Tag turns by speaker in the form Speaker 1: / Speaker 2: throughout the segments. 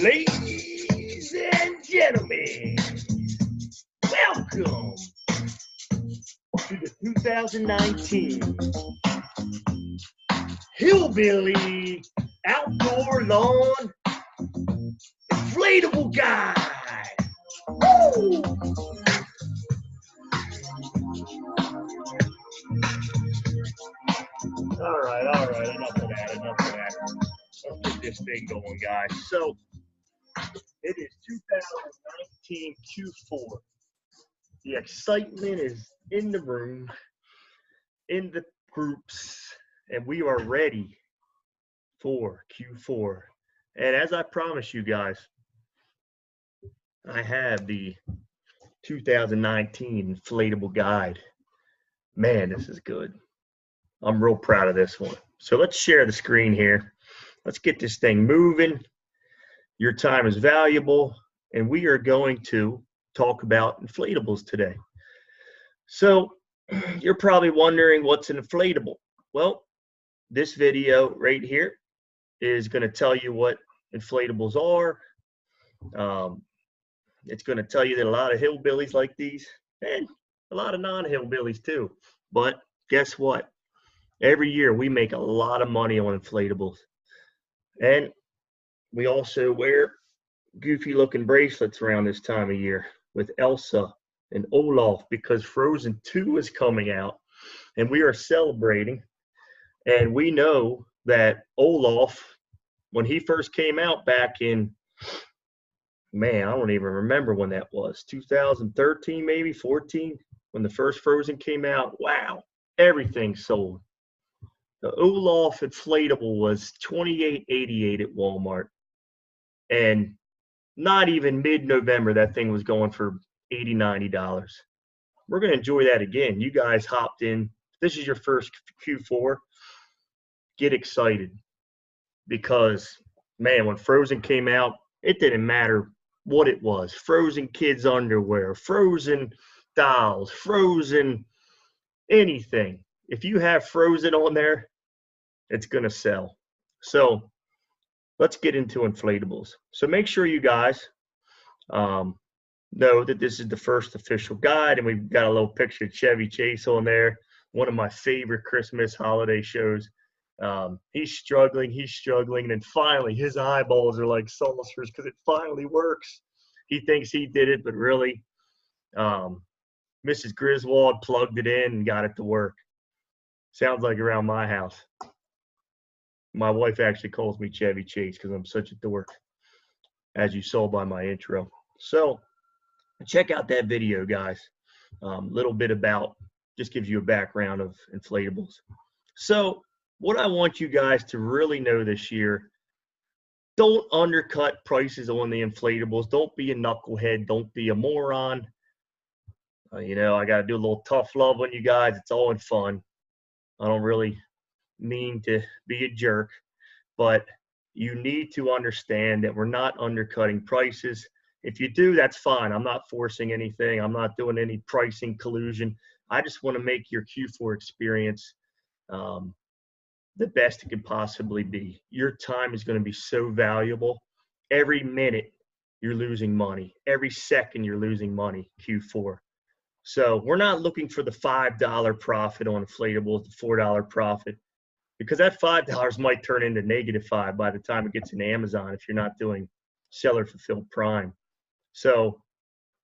Speaker 1: Ladies and gentlemen, welcome to the 2019 Hillbilly Outdoor Lawn Inflatable Guide. Woo! All right, enough of that. Let's get this thing going, guys. So, it is 2019 Q4. The excitement is in the room, in the groups, and we are ready for Q4. And as I promised you guys, I have the 2019 inflatable guide. Man, this is good. I'm real proud of this one. So let's share the screen here. Let's get this thing moving. Your time is valuable, and we are going to talk about inflatables today. So you're probably wondering what's an inflatable. Well, this video right here is going to tell you what inflatables are. It's going to tell you that a lot of hillbillies like these, and a lot of non-hillbillies too. But guess what? Every year we make a lot of money on inflatables. And we also wear goofy looking bracelets around this time of year with Elsa and Olaf because Frozen 2 is coming out and we are celebrating. And we know that Olaf, when he first came out back in, man, I don't even remember when that was, 2013, maybe 14, when the first Frozen came out. Wow, everything sold. The Olaf inflatable was $28.88 at Walmart. And not even mid-November, that thing was going for $80, $90. We're going to enjoy that again. You guys hopped in. This is your first Q4. Get excited because, man, when Frozen came out, it didn't matter what it was. Frozen kids underwear, Frozen dolls, Frozen anything. If you have Frozen on there, it's going to sell. So let's get into inflatables. So make sure you guys know that this is the first official guide, and we've got a little picture of Chevy Chase on there, one of my favorite Christmas holiday shows. He's struggling, and then finally his eyeballs are like saucers because it finally works. He thinks he did it, but really Mrs. Griswold plugged it in and got it to work. Sounds like around my house. My wife actually calls me Chevy Chase because I'm such a dork, as you saw by my intro. So check out that video, guys. Little bit about, just gives you a background of inflatables. So what I want you guys to really know this year, don't undercut prices on the inflatables. Don't be a knucklehead. Don't be a moron. I got to do a little tough love on you guys. It's all in fun. I don't really mean to be a jerk, but you need to understand that we're not undercutting prices. If you do, that's fine. I'm not forcing anything. I'm not doing any pricing collusion. I just want to make your Q4 experience the best it can possibly be. Your time is going to be so valuable. Every minute you're losing money. Every second you're losing money, Q4. So we're not looking for the $5 profit on inflatables, the $4 profit, because that $5 might turn into -5 by the time it gets in Amazon if you're not doing seller fulfilled prime. So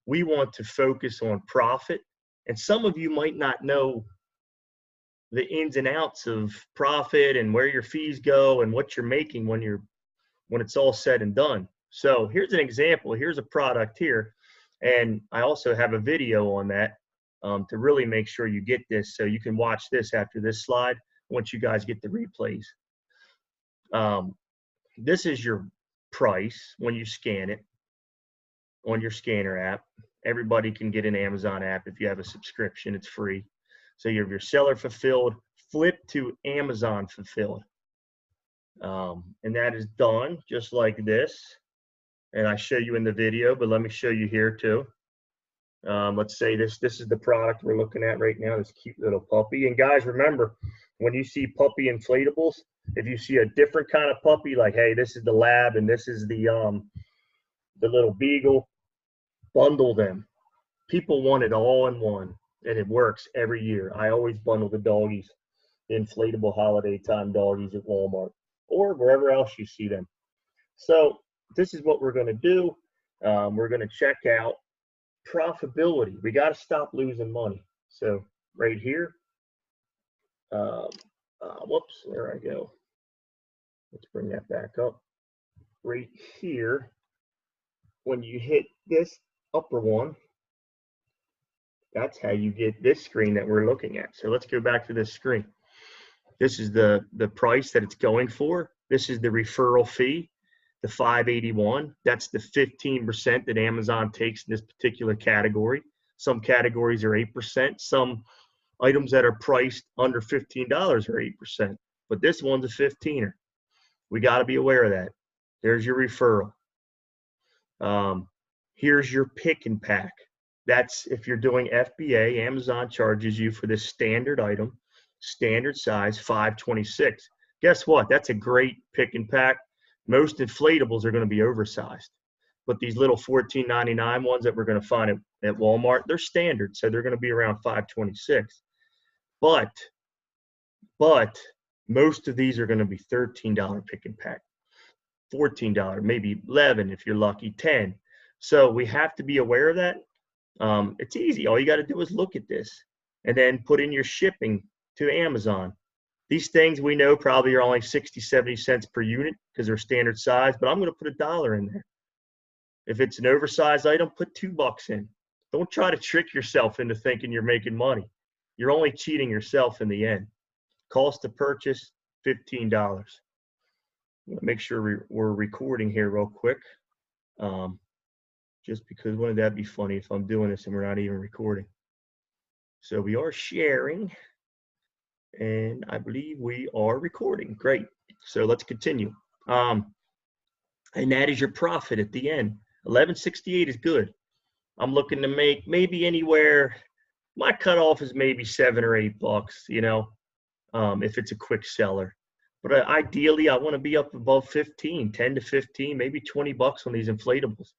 Speaker 1: we want to focus on profit. And some of you might not know the ins and outs of profit and where your fees go and what you're making when it's all said and done. So here's an example. Here's a product here, and I also have a video on that to really make sure you get this, so you can watch this after this slide once you guys get the replays. This is your price when you scan it on your scanner app. Everybody can get an Amazon app if you have a subscription. It's free. So you have your seller fulfilled, flip to Amazon fulfilled. And that is done just like this. And I show you in the video, but let me show you here too. Let's say this is the product we're looking at right now, this cute little puppy. And guys, remember, when you see puppy inflatables, if you see a different kind of puppy, like, hey, this is the lab and this is the little beagle, bundle them. People want it all in one, and it works every year. I always bundle the doggies, the inflatable holiday time doggies at Walmart or wherever else you see them. So this is what we're going to do. We're going to check out profitability. We got to stop losing money. So right here, whoops, there I go. Let's bring that back up. Right here, when you hit this upper one, that's how you get this screen that we're looking at. So let's go back to this screen. This is the price that it's going for. This is the referral fee, the $5.81. That's the 15% that Amazon takes in this particular category. Some categories are 8%. Some items that are priced under $15 are 8%. But this one's a 15er. We got to be aware of that. There's your referral. Here's your pick and pack. That's if you're doing FBA, Amazon charges you for this standard item, standard size, $5.26. Guess what? That's a great pick and pack. Most inflatables are going to be oversized. But these little $14.99 ones that we're going to find at Walmart, they're standard, so they're going to be around $5.26. But most of these are going to be $13 pick and pack, $14, maybe $11 if you're lucky, $10. So we have to be aware of that. It's easy. All you got to do is look at this and then put in your shipping to Amazon. These things we know probably are only 60, 70 cents per unit because they're standard size, but I'm going to put $1 in there. If it's an oversized item, put $2 in. Don't try to trick yourself into thinking you're making money. You're only cheating yourself in the end. Cost to purchase, $15. Make sure we're recording here real quick. Just because wouldn't that be funny if I'm doing this and we're not even recording. So we are sharing, and I believe we are recording. Great. So let's continue. And that is your profit at the end. $11.68 is good. I'm looking to make maybe anywhere. My cutoff is maybe $7 or $8, you know, if it's a quick seller. But ideally, I want to be up above 15, 10 to 15, maybe $20 on these inflatables.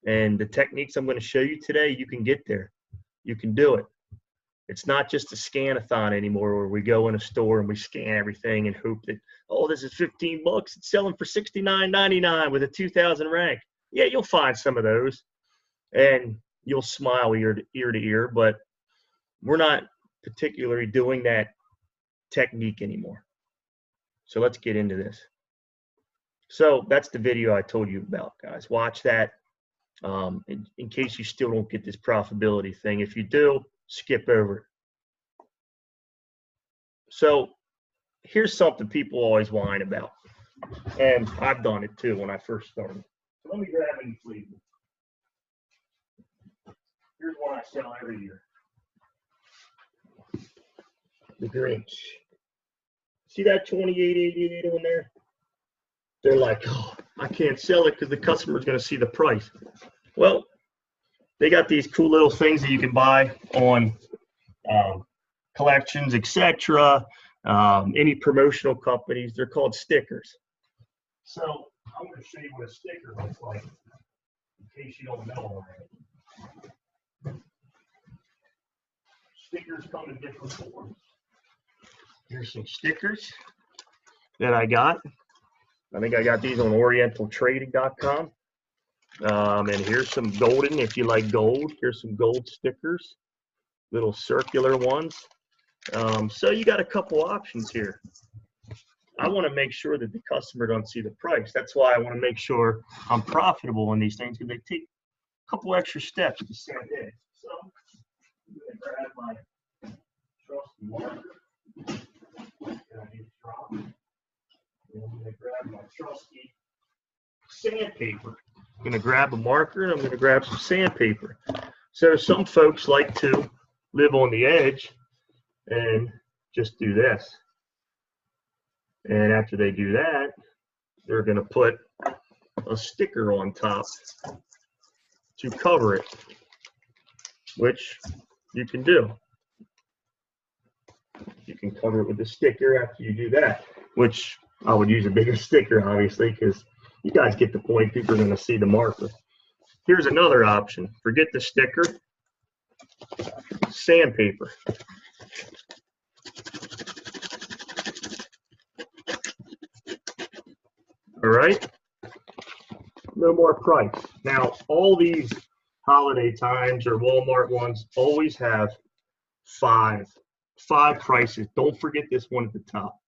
Speaker 1: And the techniques I'm going to show you today, you can get there. You can do it. It's not just a scan-a-thon anymore where we go in a store and we scan everything and hope that, oh, this is $15. It's selling for $69.99 with a 2,000 rank. Yeah, you'll find some of those. And you'll smile ear to ear, but we're not particularly doing that technique anymore. So let's get into this. So that's the video I told you about, guys. Watch that. In case you still don't get this profitability thing. If you do, skip over it. So here's something people always whine about, and I've done it too when I first started. So let me grab an inflatable. Here's one I sell every year. The Grinch. See that $28.88 on there? They're like, oh, I can't sell it because the customer's going to see the price. Well, they got these cool little things that you can buy on collections, etc. Any promotional companies. They're called stickers. So I'm going to show you what a sticker looks like in case you don't know already. Stickers come in different forms. Here's some stickers that I got. I think I got these on orientaltrading.com. And here's some golden, if you like gold. Here's some gold stickers, little circular ones. So you got a couple options here. I want to make sure that the customer don't see the price. That's why I want to make sure I'm profitable on these things, because they take a couple extra steps to send in. So I'm going to grab my trusty marker. And I need to drop it. And I'm going to grab my trusty sandpaper. I'm going to grab a marker and I'm going to grab some sandpaper. So some folks like to live on the edge and just do this. And after they do that, they're going to put a sticker on top to cover it, which you can do. You can cover it with a sticker after you do that, which I would use a bigger sticker, obviously, because you guys get the point. People are going to see the marker. Here's another option. Forget the sticker. Sandpaper. All right. No more price. Now, all these holiday times or Walmart ones always have five prices. Don't forget this one at the top.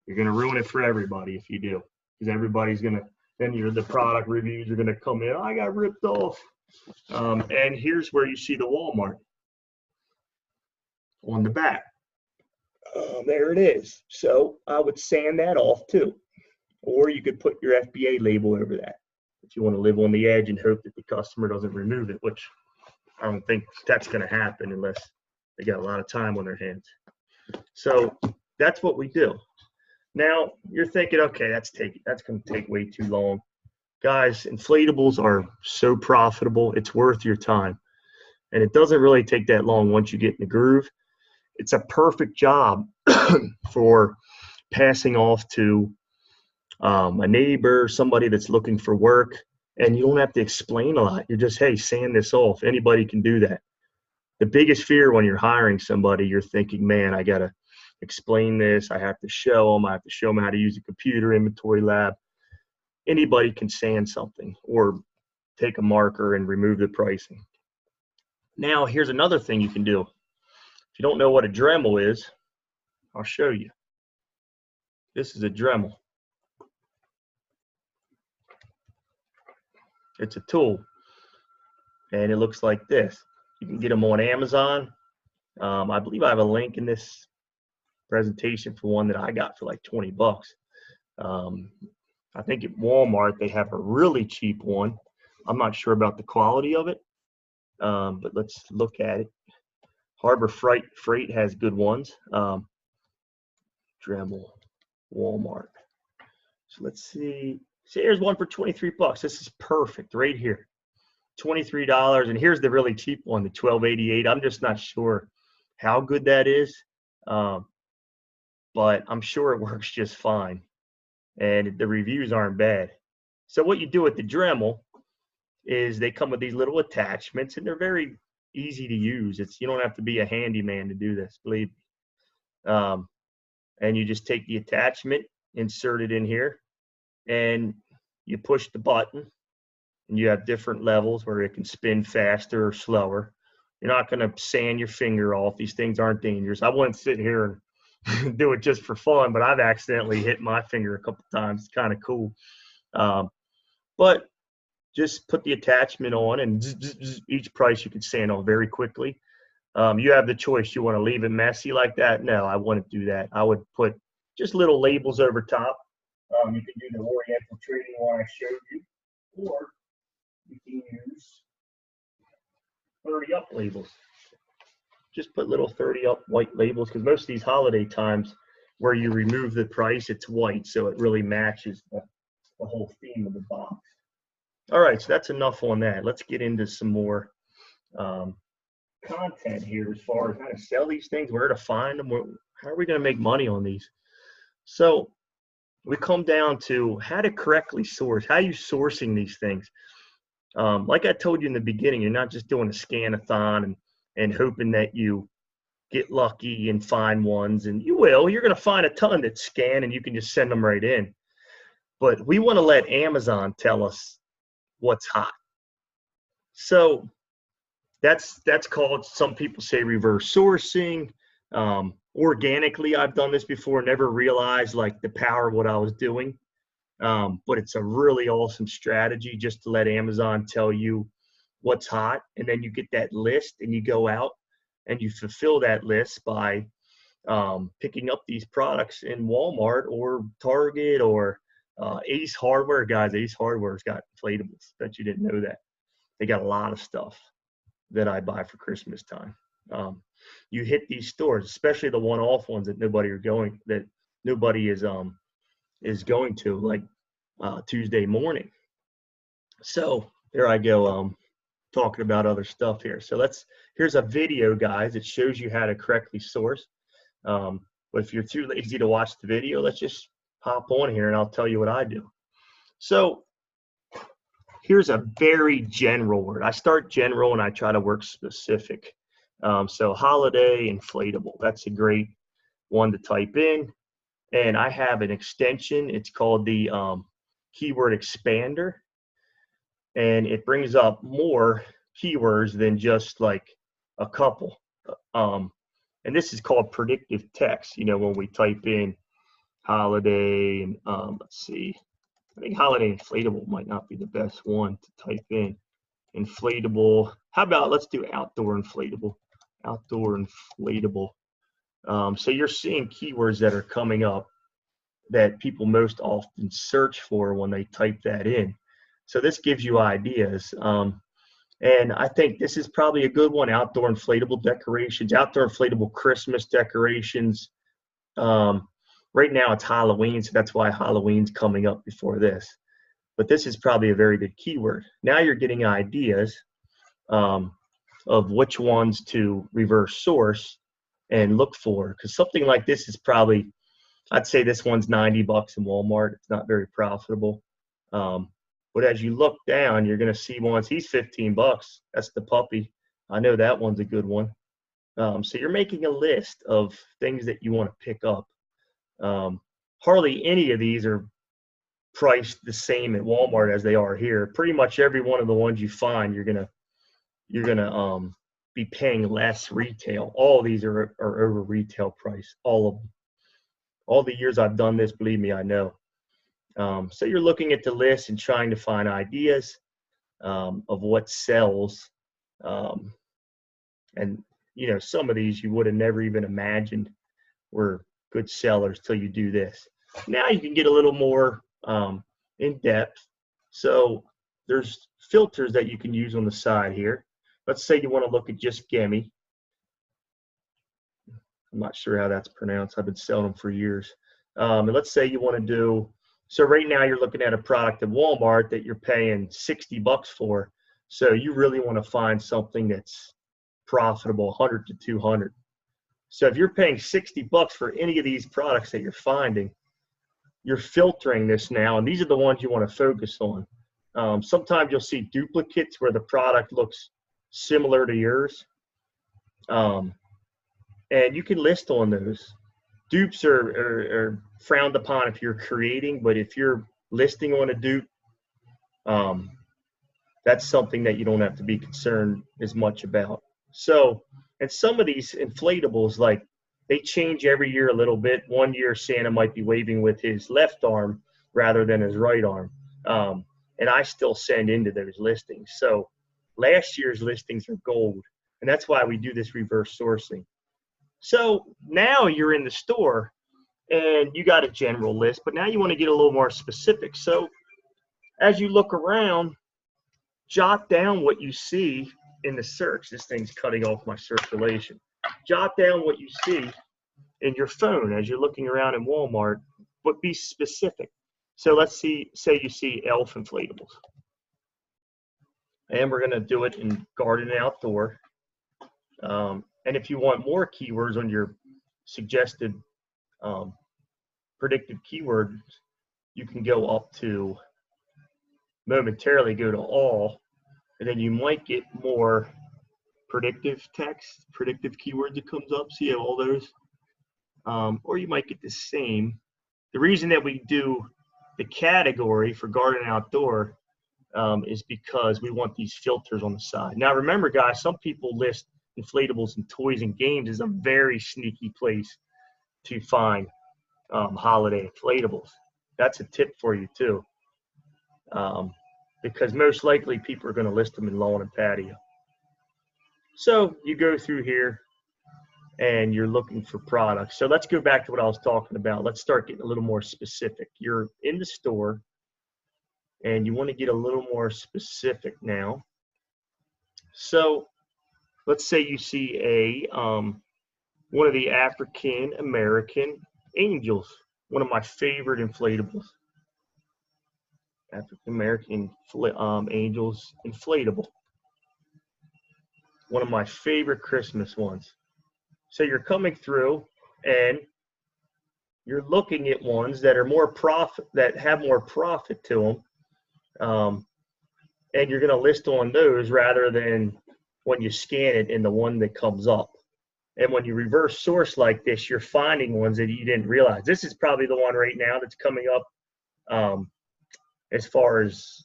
Speaker 1: You're going to ruin it for everybody if you do, because everybody's going to, then the product reviews are going to come in. Oh, I got ripped off. And here's where you see the Walmart on the back. There it is. So I would sand that off too. Or you could put your FBA label over that if you want to live on the edge and hope that the customer doesn't remove it, which I don't think that's going to happen unless they got a lot of time on their hands. So that's what we do. Now you're thinking, okay, that's going to take way too long. Guys, inflatables are so profitable. It's worth your time. And it doesn't really take that long once you get in the groove. It's a perfect job for passing off to a neighbor, somebody that's looking for work, and you don't have to explain a lot. You're just, hey, sand this off. Anybody can do that. The biggest fear when you're hiring somebody, you're thinking, man, I got to explain this. I have to show them. I have to show them how to use a computer inventory lab. Anybody can sand something or take a marker and remove the pricing. Now, here's another thing you can do. If you don't know what a Dremel is, I'll show you. This is a Dremel. It's a tool, and it looks like this. You can get them on Amazon. I believe I have a link in this presentation for one that I got for like 20 bucks. I think at Walmart they have a really cheap one. I'm not sure about the quality of it, but let's look at it. Harbor Freight has good ones. Dremel, Walmart. So let's see. So here's one for 23 bucks. This is perfect right here. $23. And here's the really cheap one, the $12.88. I'm just not sure how good that is, but I'm sure it works just fine. And the reviews aren't bad. So what you do with the Dremel is they come with these little attachments, and they're very easy to use. You don't have to be a handyman to do this, believe me. And you just take the attachment, insert it in here, and you push the button, and you have different levels where it can spin faster or slower. You're not going to sand your finger off. These things aren't dangerous. I wouldn't sit here and do it just for fun, but I've accidentally hit my finger a couple times. It's kind of cool. But just put the attachment on, and each price you can sand on very quickly. You have the choice. You want to leave it messy like that? No, I wouldn't do that. I would put just little labels over top. You can do the Oriental Trading one I showed you, or you can use 30-up labels. Just put little 30-up white labels, because most of these holiday times where you remove the price, it's white, so it really matches the whole theme of the box. All right, so that's enough on that. Let's get into some more content here as far as how to sell these things, where to find them, how are we going to make money on these. So we come down to how to correctly source. How are you sourcing these things? Like I told you in the beginning, you're not just doing a scan-a-thon and hoping that you get lucky and find ones, and you will. You're going to find a ton that scan, and you can just send them right in. But we want to let Amazon tell us what's hot. So that's called, some people say, reverse sourcing. Organically, I've done this before, never realized like the power of what I was doing. But it's a really awesome strategy just to let Amazon tell you what's hot, and then you get that list and you go out and you fulfill that list by picking up these products in Walmart or Target or Ace Hardware. Guys, Ace Hardware's got inflatables. Bet you didn't know that. They got a lot of stuff that I buy for Christmas time. You hit these stores, especially the one-off ones that nobody is going to, like Tuesday morning. So there I go, talking about other stuff here. So here's a video, guys, that shows you how to correctly source. But if you're too lazy to watch the video, let's just hop on here and I'll tell you what I do. So here's a very general word. I start general and I try to work specific. So holiday inflatable, that's a great one to type in. And I have an extension. It's called the keyword expander. And it brings up more keywords than just like a couple. And this is called predictive text. You know, when we type in holiday, and let's see, I think holiday inflatable might not be the best one to type in. Inflatable. How about let's do outdoor inflatable? Outdoor inflatable. So you're seeing keywords that are coming up that people most often search for when they type that in. So this gives you ideas. And I think this is probably a good one. Outdoor inflatable decorations, outdoor inflatable Christmas decorations. Right now it's Halloween, so that's why Halloween's coming up before this. But this is probably a very good keyword. Now you're getting ideas of which ones to reverse source and look for. Because something like this is probably, I'd say this one's $90 in Walmart. It's not very profitable. But as you look down, you're going to see ones. He's $15. That's the puppy. I know that one's a good one. So you're making a list of things that you want to pick up. Hardly any of these are priced the same at Walmart as they are here. Pretty much every one of the ones you find, you're gonna be paying less retail. All of these are over retail price. All of them. All the years I've done this, believe me, I know. So you're looking at the list and trying to find ideas of what sells. And, you know, some of these you would have never even imagined were good sellers till you do this. Now you can get a little more in depth. So there's filters that you can use on the side here. Let's say you want to look at just Gimme. I'm not sure how that's pronounced. I've been selling them for years. And let's say you want to do, so right now you're looking at a product at Walmart that you're paying $60 for. So you really want to find something that's profitable, 100 to 200. So if you're paying $60 for any of these products that you're finding, you're filtering this now, and these are the ones you want to focus on. Sometimes you'll see duplicates where the product looks similar to yours. And you can list on those. Dupes are frowned upon if you're creating, but if you're listing on a dupe, that's something that you don't have to be concerned as much about. So, and some of these inflatables, like, they change every year a little bit. One year Santa might be waving with his left arm rather than his right arm. And I still send into those listings. So last year's listings are gold, and that's why we do this reverse sourcing. So now you're in the store and you got a general list, but now you want to get a little more specific. So as you look around, jot down what you see in the search. This thing's cutting off my circulation. Jot down what you see in your phone as you're looking around in Walmart, but be specific. So let's say you see elf inflatables. And we're going to do it in garden and outdoor. And if you want more keywords on your suggested predictive keywords, you can go up to momentarily go to all, and then you might get more predictive text, predictive keywords that comes up. See all those? Or you might get the same. The reason that we do the category for garden and outdoor is because we want these filters on the side. Now remember, guys, some people list inflatables and toys and games is a very sneaky place to find holiday inflatables. That's a tip for you too, because most likely people are going to list them in lawn and patio. So you go through here and you're looking for products. So let's go back to what I was talking about. Let's start getting a little more specific. You're in the store and you want to get a little more specific now. So let's say you see one of the African American angels, one of my favorite inflatables. African American angels inflatable. One of my favorite Christmas ones. So you're coming through and you're looking at ones that are more profit, that have more profit to them. And you're going to list on those rather than when you scan it in the one that comes up. And when you reverse source like this, you're finding ones that you didn't realize. This is probably the one right now that's coming up as far as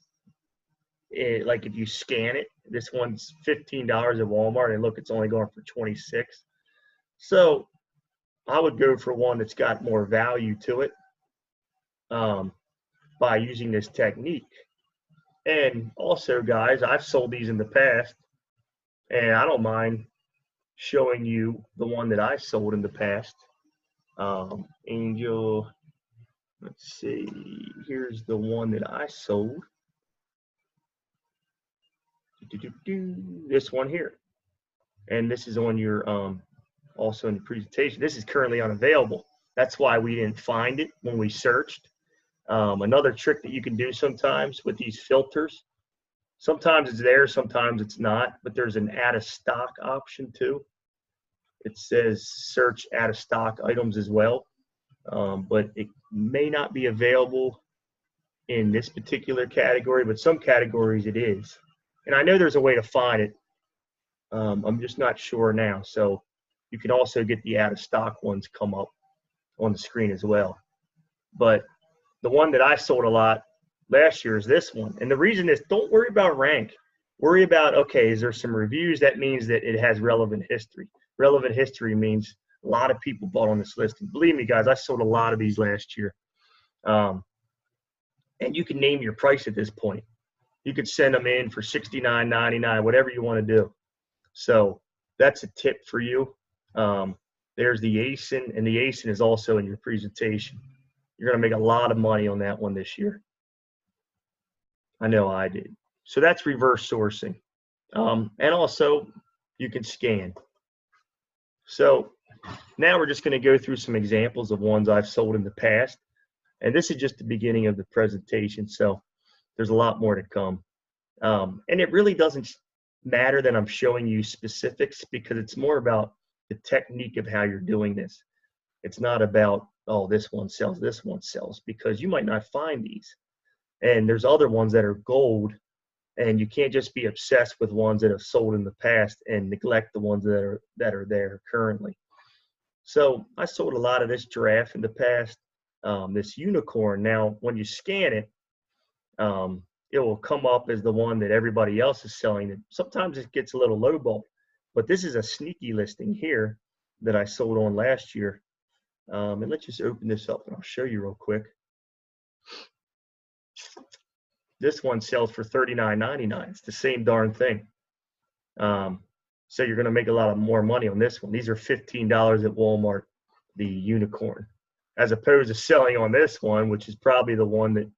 Speaker 1: like if you scan it. This one's $15 at Walmart, and look, it's only going for $26. So I would go for one that's got more value to it by using this technique. And also, guys, I've sold these in the past, and I don't mind showing you the one that I sold in the past. Angel, let's see, here's the one that I sold. This one here. And this is on your, also in the presentation. This is currently unavailable. That's why we didn't find it when we searched. Another trick that you can do sometimes with these filters, sometimes it's there, sometimes it's not, but there's an out of stock option too. It says search out of stock items as well, but it may not be available in this particular category, but some categories it is. And I know there's a way to find it. I'm just not sure now. So you can also get the out of stock ones come up on the screen as well. But the one that I sold a lot last year is this one. And the reason is, don't worry about rank. Worry about, okay, is there some reviews? That means that it has relevant history. Relevant history means a lot of people bought on this list. And believe me, guys, I sold a lot of these last year. And you can name your price at this point. You could send them in for $69.99, whatever you want to do. So that's a tip for you. There's the ASIN, and the ASIN is also in your presentation. You're going to make a lot of money on that one this year. I know I did. So that's reverse sourcing. And also, you can scan. So now we're just going to go through some examples of ones I've sold in the past. And this is just the beginning of the presentation. So there's a lot more to come. And it really doesn't matter that I'm showing you specifics, because it's more about the technique of how you're doing this. It's not about, oh, this one sells, because you might not find these. And there's other ones that are gold, and you can't just be obsessed with ones that have sold in the past and neglect the ones that are there currently. So I sold a lot of this giraffe in the past, this unicorn. Now, when you scan it, it will come up as the one that everybody else is selling. Sometimes it gets a little lowball, but this is a sneaky listing here that I sold on last year. And let's just open this up and I'll show you real quick. This one sells for $39.99. It's the same darn thing. So you're going to make a lot more money on this one. These are $15 at Walmart, the unicorn, as opposed to selling on this one, which is probably the one that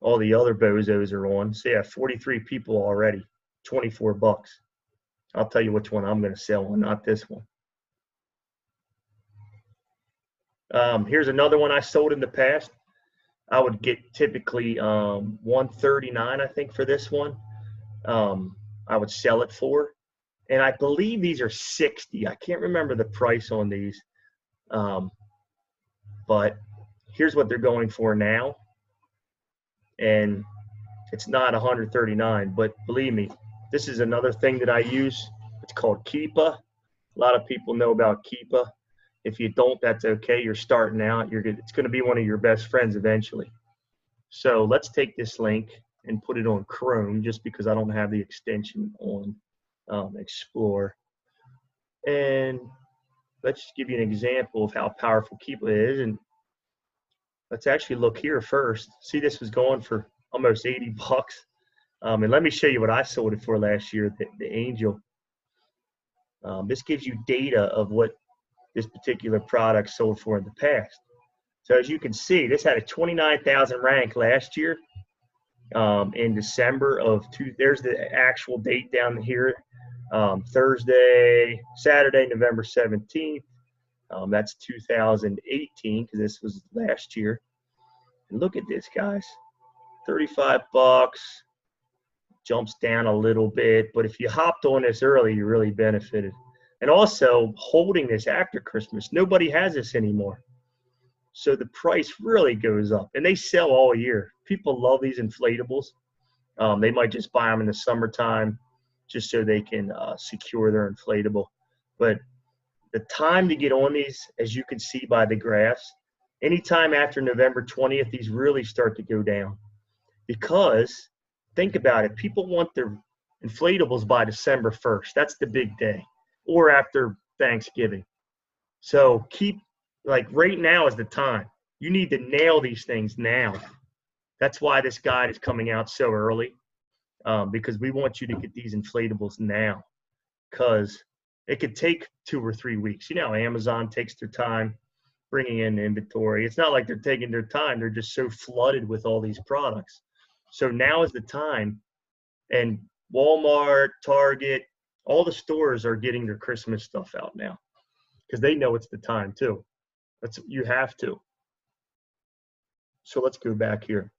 Speaker 1: all the other bozos are on. So yeah, 43 people already, 24 bucks. I'll tell you which one I'm going to sell on, not this one. Here's another one I sold in the past. I would get typically $139, I think, for this one. I would sell it for, and I believe these are $60. I can't remember the price on these, but here's what they're going for now, and it's not $139. But believe me, this is another thing that I use. It's called Keepa. A lot of people know about Keepa. If you don't, that's okay. You're starting out. It's going to be one of your best friends eventually. So let's take this link and put it on Chrome, just because I don't have the extension on Explorer. And let's just give you an example of how powerful Keepa is. And let's actually look here first. See, this was going for almost 80 bucks. And let me show you what I sold it for last year, the Angel. This gives you data of what this particular product sold for in the past. So as you can see, this had a 29,000 rank last year in December of there's the actual date down here. Saturday, November 17th. That's 2018 because this was last year. And look at this, guys. 35 bucks. Jumps down a little bit, but if you hopped on this early, you really benefited. And also, holding this after Christmas, nobody has this anymore. So the price really goes up, and they sell all year. People love these inflatables. They might just buy them in the summertime just so they can secure their inflatable. But the time to get on these, as you can see by the graphs, anytime after November 20th, these really start to go down. Because, think about it, people want their inflatables by December 1st. That's the big day. Or after Thanksgiving. So right now is the time. You need to nail these things now. That's why this guide is coming out so early, because we want you to get these inflatables now, because it could take 2 or 3 weeks. You know, Amazon takes their time bringing in inventory. It's not like they're taking their time. They're just so flooded with all these products. So now is the time, and Walmart, Target, all the stores are getting their Christmas stuff out now because they know it's the time too. You have to. So let's go back here.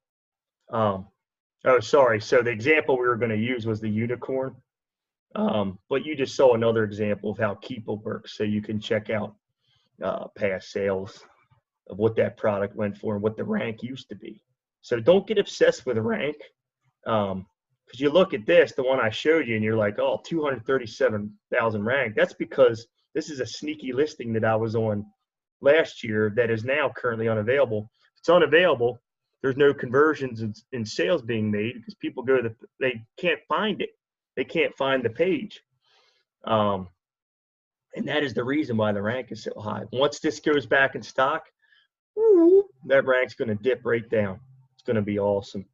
Speaker 1: Oh, sorry. So the example we were going to use was the unicorn, but you just saw another example of how Keepa works. So you can check out past sales of what that product went for and what the rank used to be. So don't get obsessed with rank. Because you look at this, the one I showed you, and you're like, oh, 237,000 rank. That's because this is a sneaky listing that I was on last year that is now currently unavailable. It's unavailable. There's no conversions in sales being made because people they can't find it. They can't find the page. And that is the reason why the rank is so high. Once this goes back in stock, that rank's going to dip right down. It's going to be awesome.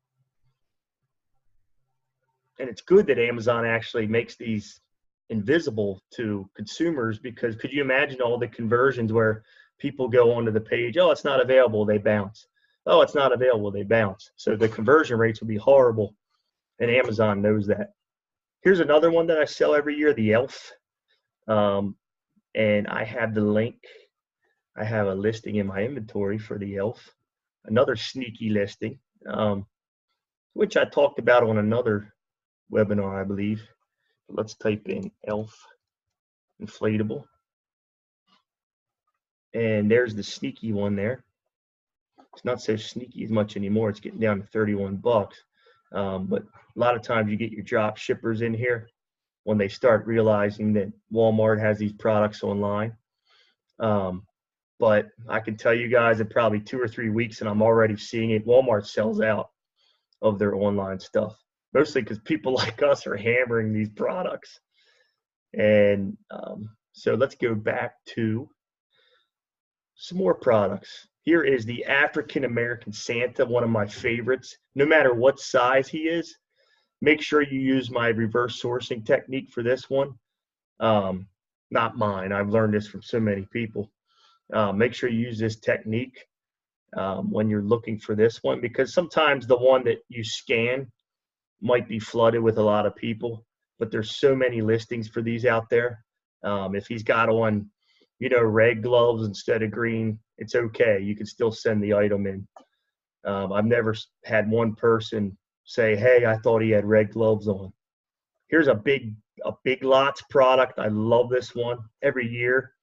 Speaker 1: And it's good that Amazon actually makes these invisible to consumers, because could you imagine all the conversions where people go onto the page, oh, it's not available, they bounce. Oh, it's not available, they bounce. So the conversion rates will be horrible, and Amazon knows that. Here's another one that I sell every year, the Elf. And I have the link. I have a listing in my inventory for the Elf. Another sneaky listing, which I talked about on another webinar, I believe. Let's type in Elf inflatable. And there's the sneaky one there. It's not so sneaky as much anymore. It's getting down to 31 bucks. But a lot of times you get your drop shippers in here when they start realizing that Walmart has these products online. But I can tell you guys in probably 2 or 3 weeks, and I'm already seeing it, Walmart sells out of their online stuff. Mostly because people like us are hammering these products. And so let's go back to some more products. Here is the African American Santa, one of my favorites. No matter what size he is, make sure you use my reverse sourcing technique for this one. Not mine. I've learned this from so many people. Make sure you use this technique when you're looking for this one, because sometimes the one that you scan might be flooded with a lot of people, but there's so many listings for these out there. If he's got on, red gloves instead of green, it's okay. You can still send the item in. I've never had one person say, hey, I thought he had red gloves on. Here's a Big Lots product. I love this one. Every year,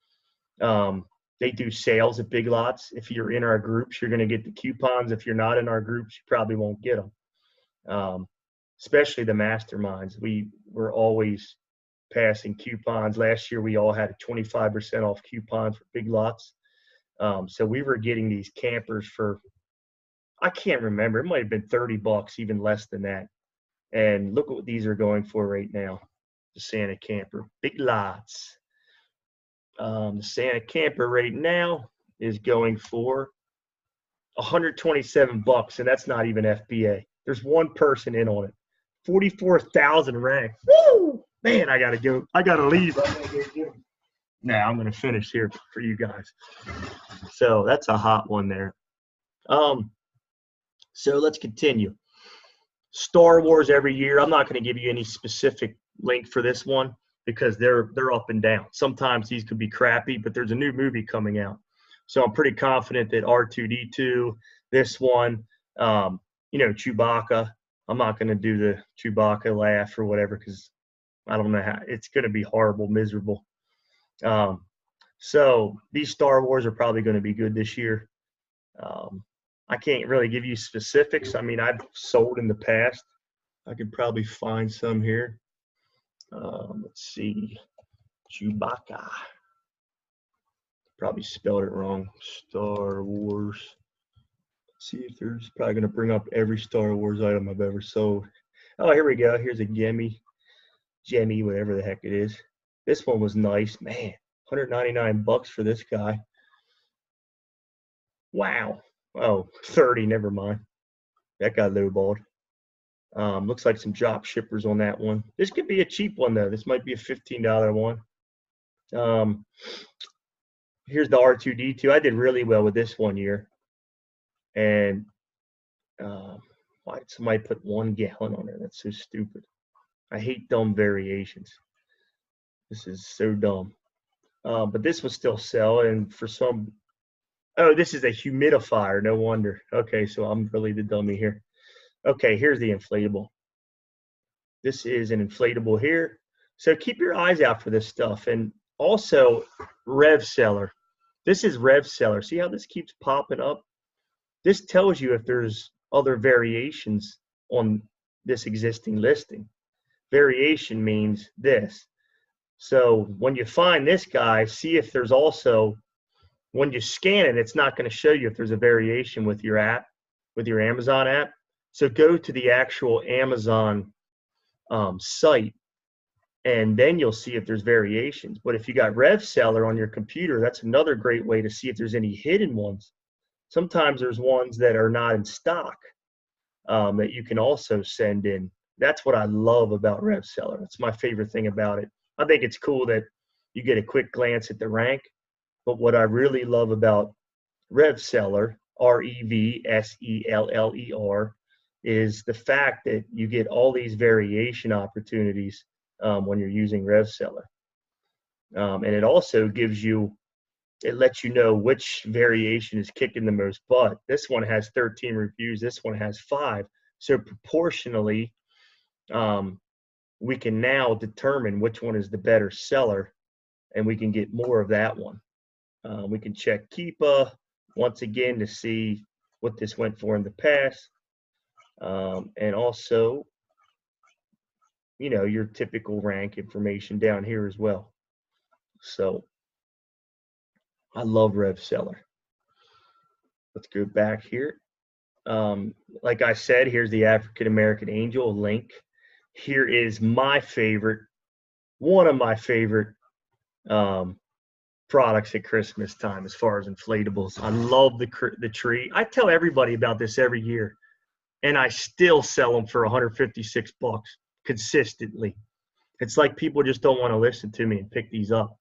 Speaker 1: they do sales at Big Lots. If you're in our groups, you're going to get the coupons. If you're not in our groups, you probably won't get them. Especially the masterminds. We were always passing coupons. Last year, we all had a 25% off coupon for Big Lots. So we were getting these campers for, I can't remember, it might have been 30 bucks, even less than that. And look what these are going for right now, the Santa camper. Big Lots. The Santa camper right now is going for 127 bucks, and that's not even FBA. There's one person in on it. 44,000 ranked. Woo! Man, I gotta go. I gotta leave. Nah, I'm gonna finish here for you guys. So that's a hot one there. So let's continue. Star Wars every year. I'm not going to give you any specific link for this one because they're up and down. Sometimes these could be crappy, but there's a new movie coming out. So I'm pretty confident that R2-D2, this one, Chewbacca. I'm not going to do the Chewbacca laugh or whatever because I don't know how. It's going to be horrible, miserable. So these Star Wars are probably going to be good this year. I can't really give you specifics. I mean, I've sold in the past. I could probably find some here. Let's see. Chewbacca. Probably spelled it wrong. Star Wars. Let's see if there's probably going to bring up every Star Wars item I've ever sold. Oh, here we go. Here's a Gemmy, whatever the heck it is. This one was nice. Man, 199 bucks for this guy. Wow. Oh, 30, never mind. That got lowballed. Looks like some drop shippers on that one. This could be a cheap one, though. This might be a $15 one. Here's the R2-D2. I did really well with this one year. And why did somebody put 1 gallon on there? That's so stupid. I hate dumb variations. This is so dumb. But this will still sell, and for some... Oh, this is a humidifier. No wonder. Okay, so I'm really the dummy here. Okay, here's the inflatable. This is an inflatable here. So keep your eyes out for this stuff. And also, RevSeller. This is RevSeller. See how this keeps popping up? This tells you if there's other variations on this existing listing. Variation means this. So when you find this guy, see if there's also... When you scan it, it's not going to show you if there's a variation with your app, with your Amazon app. So go to the actual Amazon site, and then you'll see if there's variations. But if you got RevSeller on your computer, that's another great way to see if there's any hidden ones. Sometimes there's ones that are not in stock that you can also send in. That's what I love about RevSeller. That's my favorite thing about it. I think it's cool that you get a quick glance at the rank. But what I really love about RevSeller, RevSeller, is the fact that you get all these variation opportunities when you're using RevSeller. And it also gives you, it lets you know which variation is kicking the most butt. This one has 13 reviews. This one has 5. So proportionally, we can now determine which one is the better seller, and we can get more of that one. We can check Keepa once again to see what this went for in the past. And also, your typical rank information down here as well. So I love RevSeller. Let's go back here. Like I said, here's the African American Angel link. Here is my favorite, one of my favorite products at Christmas time as far as inflatables. I love the tree. I tell everybody about this every year, and I still sell them for 156 bucks consistently. It's like people just don't want to listen to me and pick these up.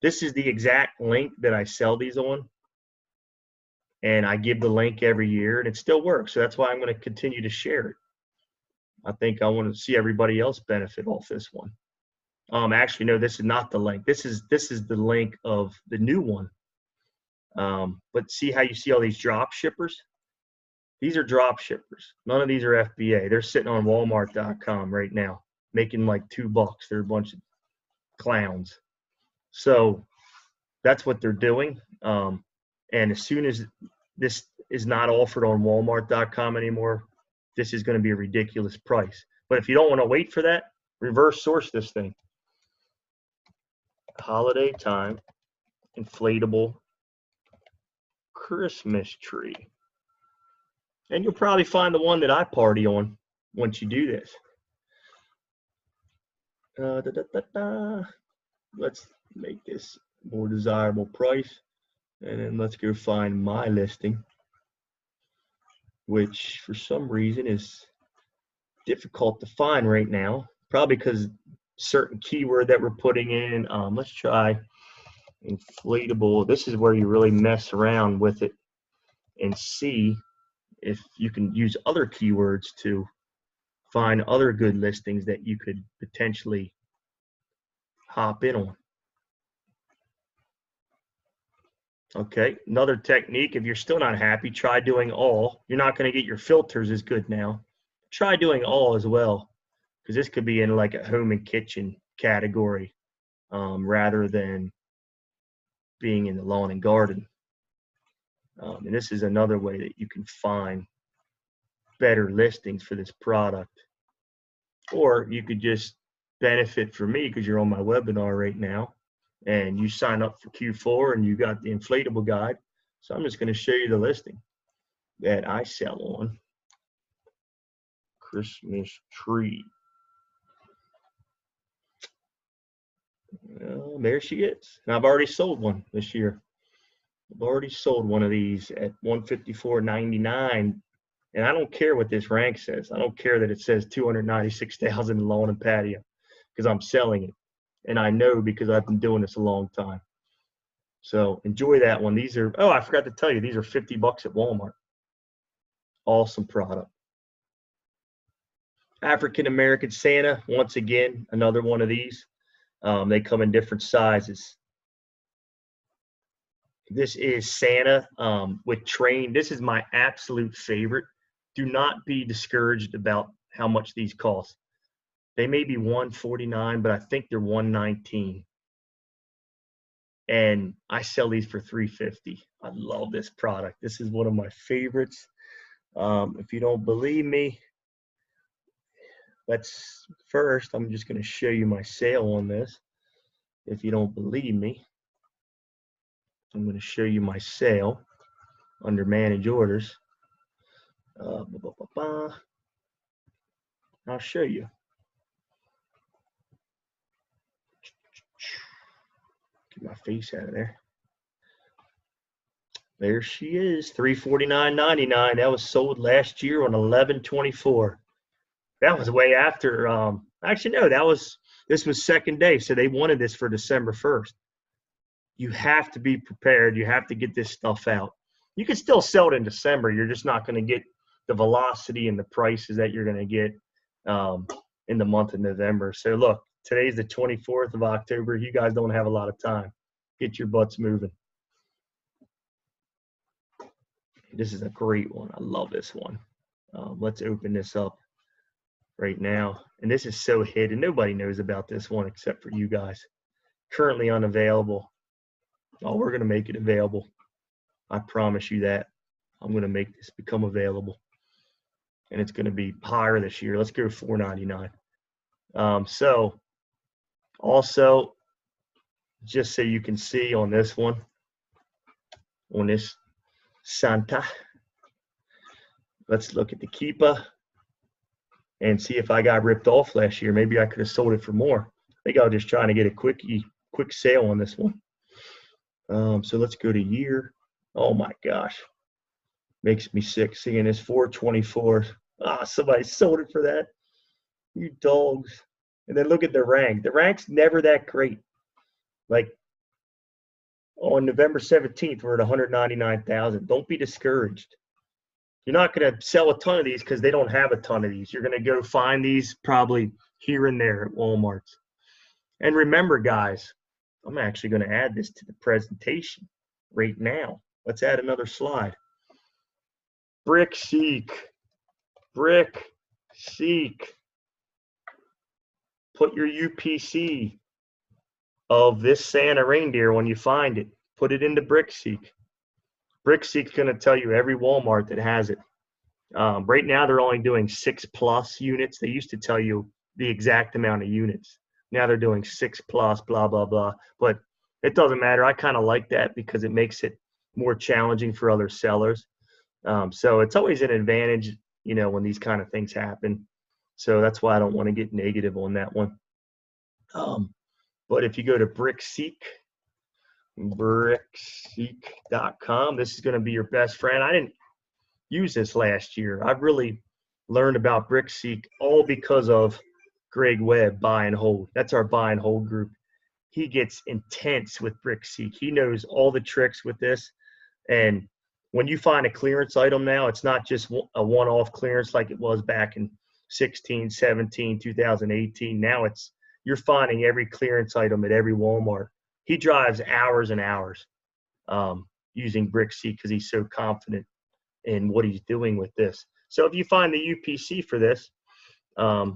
Speaker 1: This is the exact link that I sell these on, and I give the link every year, and it still works. So that's why I'm going to continue to share it. I think I want to see everybody else benefit off this one. Actually, no, this is not the link. This is the link of the new one. But see how you see all these drop shippers? These are drop shippers. None of these are FBA. They're sitting on Walmart.com right now, making like $2. They're a bunch of clowns. So that's what they're doing. And as soon as this is not offered on Walmart.com anymore, this is going to be a ridiculous price. But if you don't want to wait for that, reverse source this thing. Holiday time inflatable Christmas tree. And you'll probably find the one that I party on once you do this. Let's make this more desirable price. And then let's go find my listing, which for some reason is difficult to find right now. Probably because certain keyword that we're putting in. Let's try inflatable. This is where you really mess around with it and see if you can use other keywords to find other good listings that you could potentially hop in on. Okay, another technique, if you're still not happy, try doing all. You're not going to get your filters as good now. Try doing all as well, because this could be in like a home and kitchen category rather than being in the lawn and garden. And this is another way that you can find better listings for this product. Or you could just benefit from me because you're on my webinar right now and you sign up for Q4 and you got the inflatable guide. So I'm just going to show you the listing that I sell on. Christmas tree. Well, there she is. And I've already sold one this year. I've already sold one of these at $154.99. And I don't care what this rank says. I don't care that it says 296,000 in lawn and patio because I'm selling it. And I know because I've been doing this a long time. So enjoy that one. These are, oh, I forgot to tell you, these are $50 at Walmart. Awesome product. African American Santa, once again, another one of these. They come in different sizes. This is Santa with train. This is my absolute favorite. Do not be discouraged about how much these cost. They may be $149, but I think they're $119. And I sell these for $350. I love this product. This is one of my favorites. If you don't believe me, I'm just going to show you my sale on this. If you don't believe me, I'm going to show you my sale under manage orders. I'll show you. Get my face out of there. There she is, $349.99. That was sold last year on 11/24. That was way after. Actually, no, this was second day, so they wanted this for December 1st. You have to be prepared. You have to get this stuff out. You can still sell it in December. You're just not going to get the velocity and the prices that you're going to get in the month of November. So look, today's the 24th of October. You guys don't have a lot of time. Get your butts moving. This is a great one. I love this one. Let's open this up right now. And this is so hidden. Nobody knows about this one except for you guys. Currently unavailable. Oh, we're going to make it available. I promise you that. I'm going to make this become available. And it's going to be higher this year. Let's go $4.99. So also, just so you can see on this one, on this Santa, let's look at the Keepa and see if I got ripped off last year. Maybe I could have sold it for more. I think I was just trying to get a quick sale on this one. So let's go to year. Oh my gosh, makes me sick seeing this 424. Somebody sold it for that. You dogs. And then look at the rank. The rank's never that great. Like on November 17th, we're at 199,000. Don't be discouraged. You're not going to sell a ton of these because they don't have a ton of these. You're going to go find these probably here and there at Walmart's. And remember, guys, I'm actually going to add this to the presentation right now. Let's add another slide. BrickSeek. BrickSeek. Put your UPC of this Santa reindeer when you find it. Put it into BrickSeek. BrickSeek's going to tell you every Walmart that has it. Right now, they're only doing 6+ units. They used to tell you the exact amount of units. Now they're doing 6+, blah, blah, blah. But it doesn't matter. I kind of like that because it makes it more challenging for other sellers. So it's always an advantage, you know, when these kind of things happen. So that's why I don't want to get negative on that one. But if you go to BrickSeek, Brickseek.com. This is going to be your best friend. I didn't use this last year. I've really learned about Brickseek all because of Greg Webb, Buy and Hold. That's our Buy and Hold group. He gets intense with Brickseek. He knows all the tricks with this. And when you find a clearance item now, it's not just a one-off clearance like it was back in 16, 17, 2018. Now you're finding every clearance item at every Walmart. He drives hours and hours using Brickseek because he's so confident in what he's doing with this. So if you find the UPC for this, I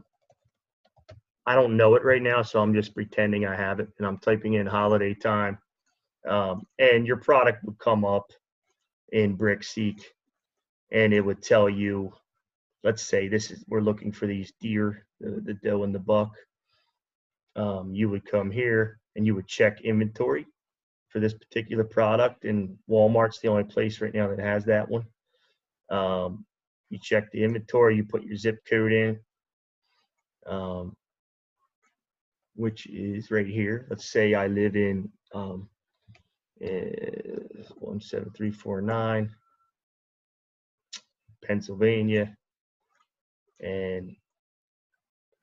Speaker 1: don't know it right now, so I'm just pretending I have it, and I'm typing in holiday time, and your product would come up in Brickseek, and it would tell you, let's say we're looking for these deer, the doe and the buck. You would come here and you would check inventory for this particular product, and Walmart's the only place right now that has that one. You check the inventory, you put your zip code in, which is right here. Let's say I live in 17349, Pennsylvania, and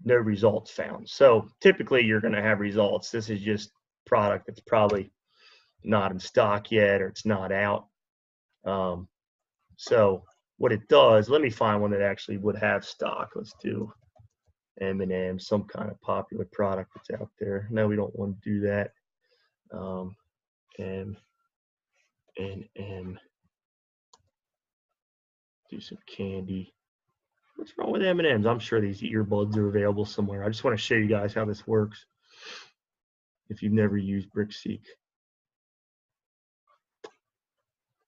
Speaker 1: no results found. So typically you're going to have results. This is just product that's probably not in stock yet, or it's not out. So what it does, let me find one that actually would have stock. Let's do M&M, some kind of popular product that's out there. No, we don't want to do that. M&M, do some candy. What's wrong with M&Ms? I'm sure these earbuds are available somewhere. I just want to show you guys how this works if you've never used Brickseek.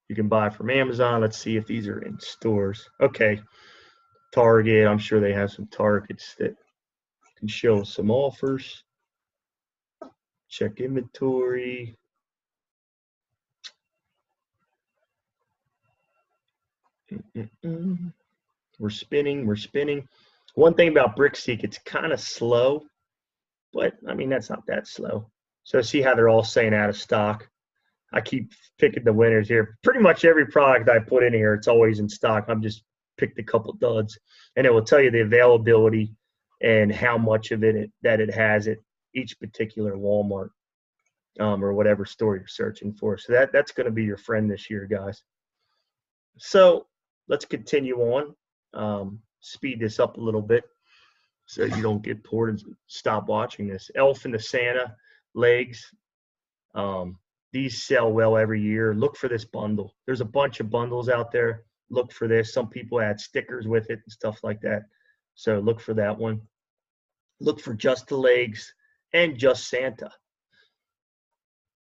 Speaker 1: You can buy from Amazon. Let's see if these are in stores. Okay, Target. I'm sure they have some Targets that can show some offers. Check inventory. We're spinning. One thing about Brickseek, it's kind of slow, but I mean, that's not that slow. So see how they're all saying out of stock. I keep picking the winners here. Pretty much every product I put in here, it's always in stock. I've just picked a couple duds, and it will tell you the availability and how much of it that it has at each particular Walmart or whatever store you're searching for. So that's going to be your friend this year, guys. So let's continue on. Speed this up a little bit so you don't get bored and stop watching this. Elf and the Santa legs. These sell well every year. Look for this bundle. There's a bunch of bundles out there. Look for this. Some people add stickers with it and stuff like that. So look for that one. Look for just the legs and just Santa.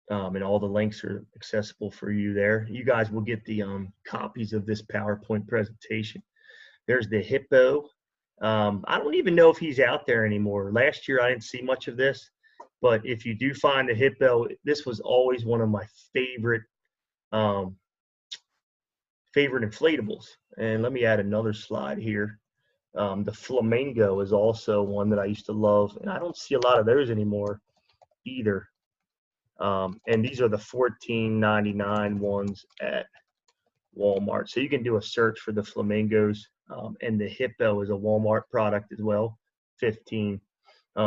Speaker 1: And all the links are accessible for you there. You guys will get the copies of this PowerPoint presentation. There's the hippo. I don't even know if he's out there anymore. Last year I didn't see much of this. But if you do find the hippo, this was always one of my favorite inflatables. And let me add another slide here. The flamingo is also one that I used to love, and I don't see a lot of those anymore either. And these are the $14.99 ones at Walmart. So you can do a search for the flamingos, and the hippo is a Walmart product as well, $15.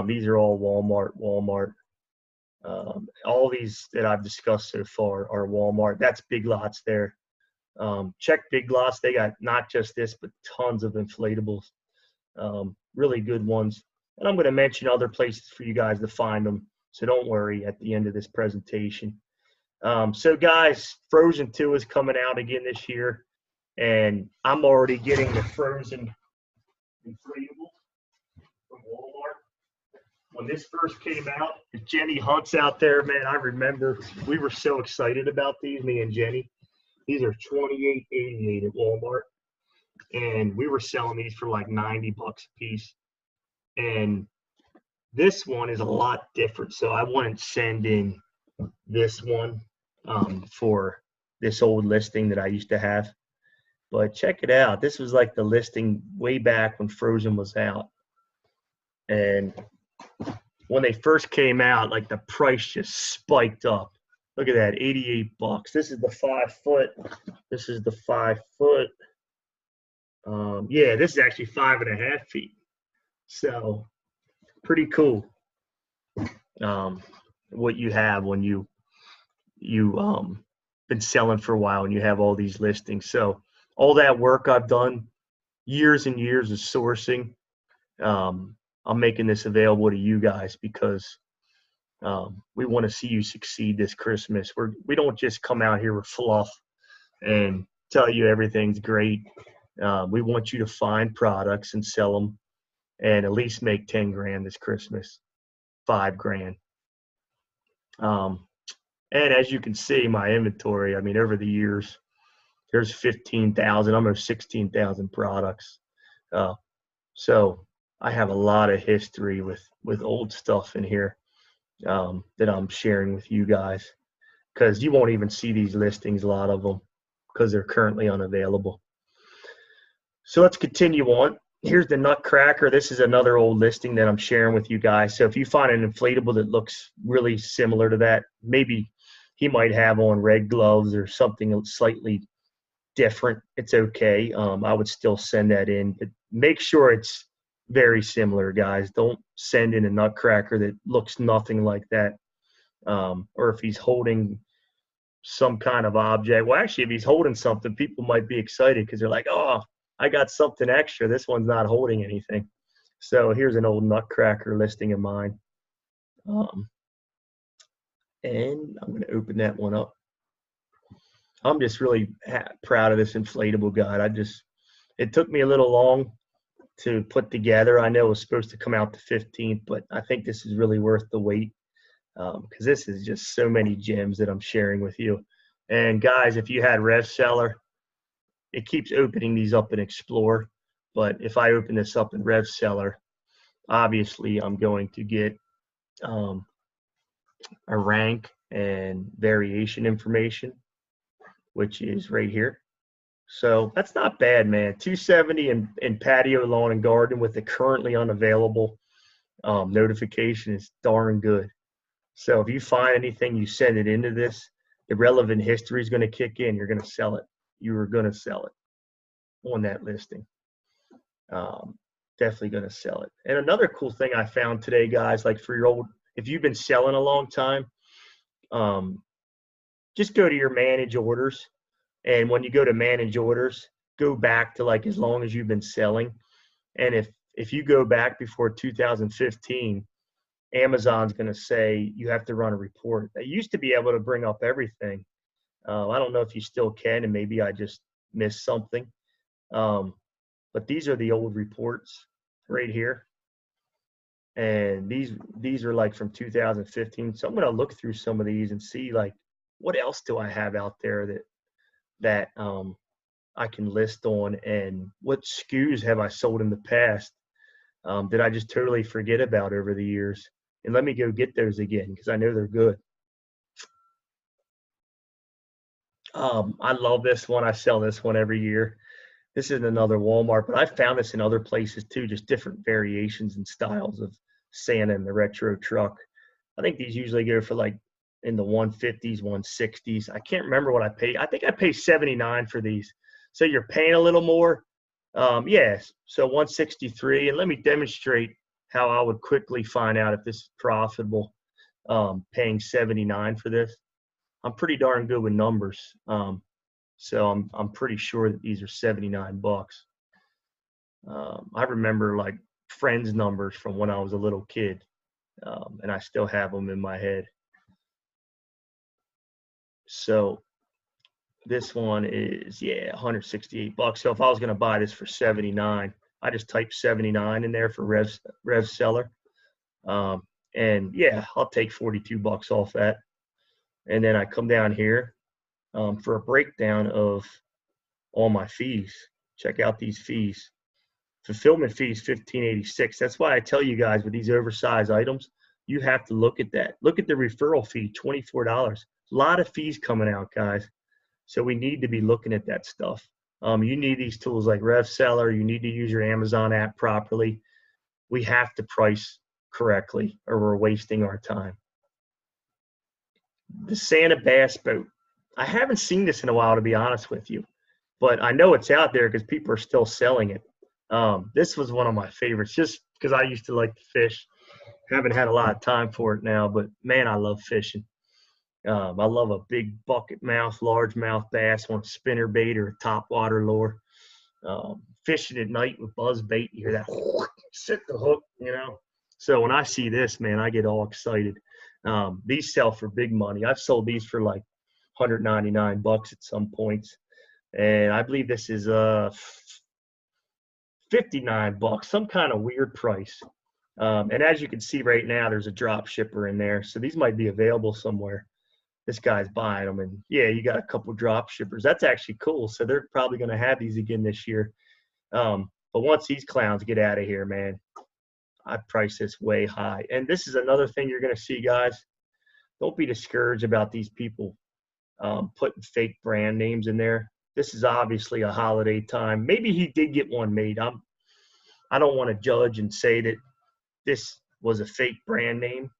Speaker 1: These are all Walmart. All these that I've discussed so far are Walmart. That's Big Lots there. Check Big Lots. They got not just this, but tons of inflatables. Really good ones. And I'm going to mention other places for you guys to find them. So don't worry at the end of this presentation. So guys, Frozen 2 is coming out again this year. And I'm already getting the Frozen inflatable from Walmart. When this first came out, if Jenny Hunt's out there, man, I remember we were so excited about these, me and Jenny. These are $28.88 at Walmart, and we were selling these for like $90 a piece. And this one is a lot different, so I wouldn't send in this one for this old listing that I used to have. But check it out. This was like the listing way back when Frozen was out. And when they first came out, like the price just spiked up. Look at that, 88 bucks. This is the 5 foot. This is the 5 foot. Yeah, this is actually 5.5 feet. So pretty cool. What you have when you been selling for a while and you have all these listings. So all that work I've done, years and years of sourcing, I'm making this available to you guys because we want to see you succeed this Christmas. We don't just come out here with fluff and tell you everything's great. We want you to find products and sell them and at least make 10 grand this Christmas, 5 grand. And as you can see, my inventory, I mean, over the years, there's 15,000, almost 16,000 products. So I have a lot of history with old stuff in here that I'm sharing with you guys because you won't even see these listings, a lot of them, because they're currently unavailable. So let's continue on. Here's the Nutcracker. This is another old listing that I'm sharing with you guys. So if you find an inflatable that looks really similar to that, maybe he might have on red gloves or something slightly different, it's okay. I would still send that in, but make sure it's very similar, guys. Don't send in a Nutcracker that looks nothing like that. Or if he's holding some kind of object. Well, actually, if he's holding something, people might be excited because they're like, oh, I got something extra. This one's not holding anything. So here's an old Nutcracker listing of mine. And I'm going to open that one up. I'm just really proud of this inflatable guide. It took me a little long to put together. I know it was supposed to come out the 15th, but I think this is really worth the wait because this is just so many gems that I'm sharing with you. And guys, if you had RevSeller, it keeps opening these up in Explore. But if I open this up in RevSeller, obviously I'm going to get a rank and variation information, which is right here. So that's not bad, man. 270 in patio, lawn, and garden with the currently unavailable notification is darn good. So if you find anything, you send it into this, the relevant history is going to kick in. You're going to sell it. You are going to sell it on that listing. Definitely going to sell it. And another cool thing I found today, guys, like for your old, if you've been selling a long time, just go to your manage orders. And when you go to manage orders, go back to like as long as you've been selling. And if you go back before 2015, Amazon's going to say you have to run a report. They used to be able to bring up everything. I don't know if you still can, and maybe I just missed something. But these are the old reports right here. And these are like from 2015. So I'm going to look through some of these and see like what else do I have out there that I can list on, and what SKUs have I sold in the past that I just totally forget about over the years. And let me go get those again because I know they're good. I love this one. I sell this one every year. This is another Walmart, but I found this in other places too, just different variations and styles of Santa and the retro truck. I think these usually go for like in the 150s, 160s. I can't remember what I paid. I think I paid $79 for these. So you're paying a little more. Yes. So 163. And let me demonstrate how I would quickly find out if this is profitable, paying $79 for this. I'm pretty darn good with numbers. So I'm pretty sure that these are 79 bucks. I remember like friends' numbers from when I was a little kid, and I still have them in my head. So this one is, 168 bucks. So if I was going to buy this for 79, I just type 79 in there for RevSeller. And yeah, I'll take 42 bucks off that. And then I come down here for a breakdown of all my fees. Check out these fees. Fulfillment fees, $15.86. That's why I tell you guys with these oversized items, you have to look at that. Look at the referral fee, $24. A lot of fees coming out, guys. So we need to be looking at that stuff. You need these tools like RevSeller. You need to use your Amazon app properly. We have to price correctly or we're wasting our time. The Santa bass boat. I haven't seen this in a while, to be honest with you, but I know it's out there because people are still selling it. This was one of my favorites just because I used to like to fish. Haven't had a lot of time for it now, but man, I love fishing. I love a big bucket mouth, largemouth bass on a spinner bait or a top water lure. Fishing at night with buzz bait, you hear that sit the hook, you know. So when I see this, man, I get all excited. These sell for big money. I've sold these for like $199 at some points, and I believe this is $59, some kind of weird price. And as you can see right now, there's a drop shipper in there, so these might be available somewhere. This guy's buying them, and yeah, you got a couple drop shippers. That's actually cool. So they're probably going to have these again this year. But once these clowns get out of here, man, I price this way high. And this is another thing you're going to see, guys. Don't be discouraged about these people putting fake brand names in there. This is obviously a holiday time. Maybe he did get one made. I don't want to judge and say that this was a fake brand name.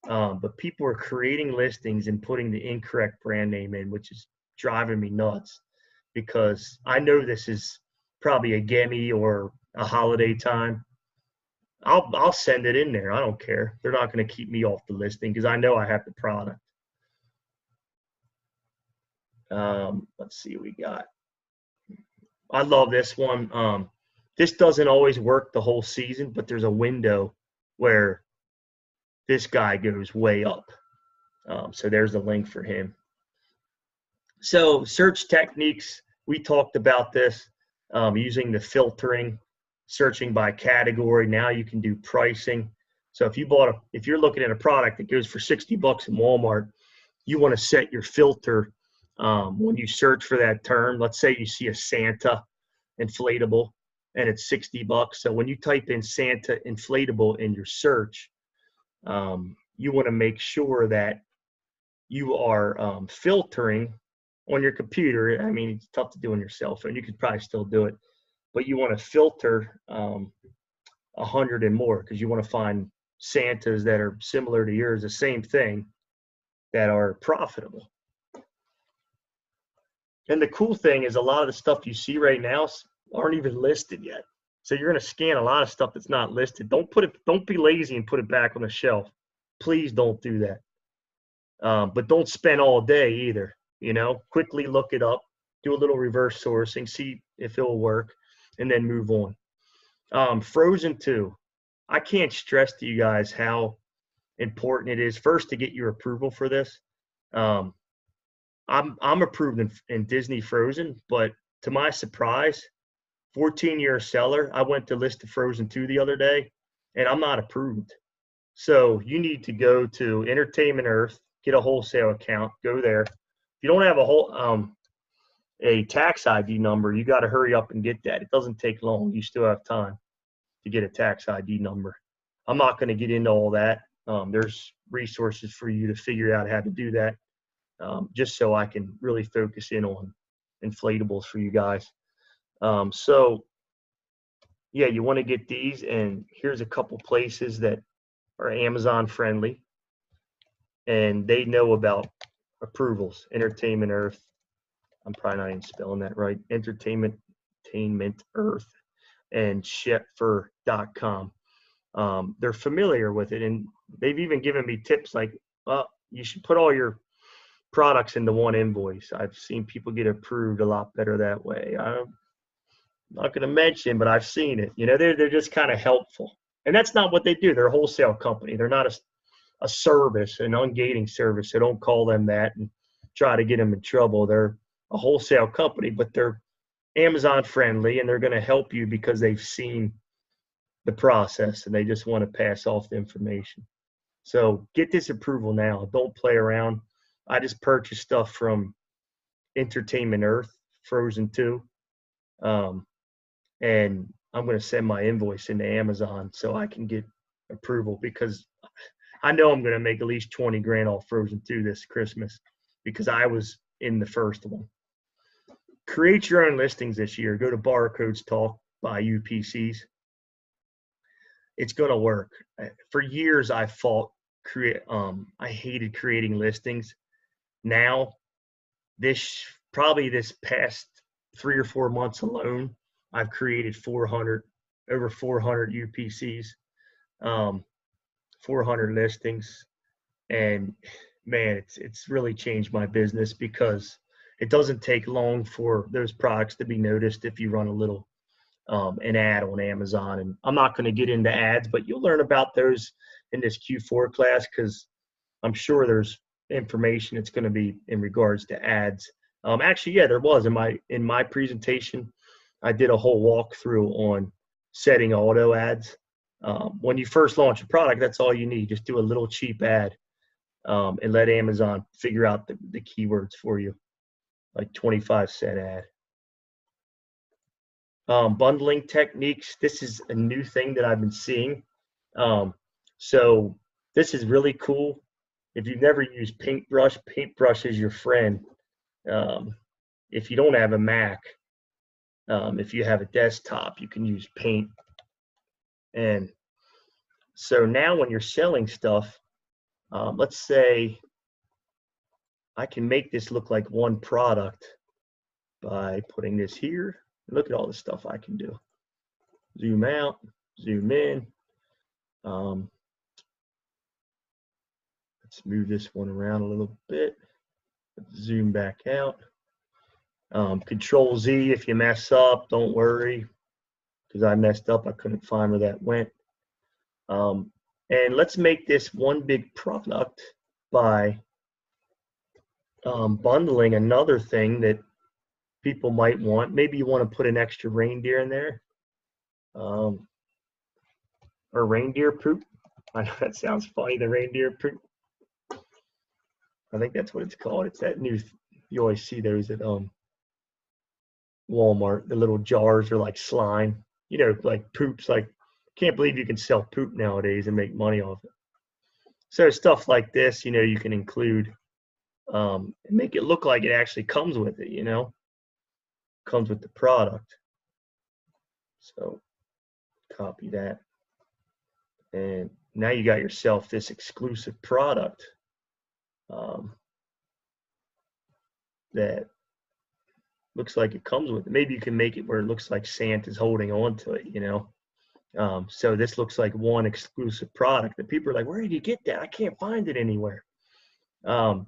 Speaker 1: But people are creating listings and putting the incorrect brand name in, which is driving me nuts because I know this is probably a gimme or a holiday time. I'll send it in there. I don't care. They're not going to keep me off the listing because I know I have the product. Let's see what we got. I love this one. This doesn't always work the whole season, but there's a window where this guy goes way up. So there's a link for him. So search techniques, we talked about this, using the filtering, searching by category. Now you can do pricing. So if you're looking at a product that goes for $60 in Walmart, you want to set your filter when you search for that term. Let's say you see a Santa inflatable and it's $60. So when you type in Santa inflatable in your search, you want to make sure that you are filtering on your computer. I mean, it's tough to do on your cell phone. You could probably still do it, but you want to filter 100 and more because you want to find Santas that are similar to yours, the same thing, that are profitable. And the cool thing is a lot of the stuff you see right now aren't even listed yet. So you're going to scan a lot of stuff that's not listed. Don't be lazy and put it back on the shelf. Please don't do that. But don't spend all day either. You know, quickly look it up, do a little reverse sourcing, see if it'll work, and then move on. Frozen 2. I can't stress to you guys how important it is first to get your approval for this. I'm approved in Disney Frozen, but to my surprise, 14-year seller, I went to list the Frozen 2 the other day, and I'm not approved. So you need to go to Entertainment Earth, get a wholesale account, go there. If you don't have a tax ID number, you got to hurry up and get that. It doesn't take long. You still have time to get a tax ID number. I'm not going to get into all that. There's resources for you to figure out how to do that, just so I can really focus in on inflatables for you guys. So, yeah, you want to get these, and here's a couple places that are Amazon friendly, and they know about approvals. Entertainment Earth. I'm probably not even spelling that right. Entertainment Earth and Shepfer.com. They're familiar with it, and they've even given me tips like, well, you should put all your products into one invoice. I've seen people get approved a lot better that way. I'm not going to mention, but I've seen it. You know, they're just kind of helpful. And that's not what they do. They're a wholesale company. They're not a service, an ungating service. So don't call them that and try to get them in trouble. They're a wholesale company, but they're Amazon friendly, and they're going to help you because they've seen the process and they just want to pass off the information. So get this approval now. Don't play around. I just purchased stuff from Entertainment Earth, Frozen 2. And I'm going to send my invoice into Amazon so I can get approval because I know I'm going to make at least 20 grand off Frozen 2 this Christmas because I was in the first one. Create your own listings this year. Go to Barcodes Talk by UPCs. It's going to work. For years, I fought I hated creating listings. Now, probably this past 3 or 4 months alone, I've created over 400 UPCs, 400 listings, and man, it's really changed my business because it doesn't take long for those products to be noticed if you run a little an ad on Amazon. And I'm not going to get into ads, but you'll learn about those in this Q4 class because I'm sure there's information it's going to be in regards to ads. Actually, yeah, there was in my presentation. I did a whole walkthrough on setting auto ads. When you first launch a product, that's all you need. Just do a little cheap ad and let Amazon figure out the keywords for you, like 25-cent ad. Bundling techniques. This is a new thing that I've been seeing. So this is really cool. If you've never used Paintbrush, Paintbrush is your friend. If you don't have a Mac, if you have a desktop, you can use Paint. And so now when you're selling stuff, let's say I can make this look like one product by putting this here. Look at all the stuff I can do. Zoom out, zoom in. Let's move this one around a little bit. Let's zoom back out. Control Z if you mess up, don't worry, because I messed up. I couldn't find where that went. And let's make this one big product by bundling another thing that people might want. Maybe you want to put an extra reindeer in there, or reindeer poop. I know that sounds funny, the reindeer poop. I think that's what it's called. It's that new, you always see those at Walmart. The little jars are like slime, you know, like poops. Like, can't believe you can sell poop nowadays and make money off it. So stuff like this, you know, you can include and make it look like it actually comes with it, you know, comes with the product. So copy that. And now you got yourself this exclusive product that looks like it comes with it. Maybe you can make it where it looks like Santa's holding on to it, you know. So this looks like one exclusive product that people are like, where did you get that? I can't find it anywhere. And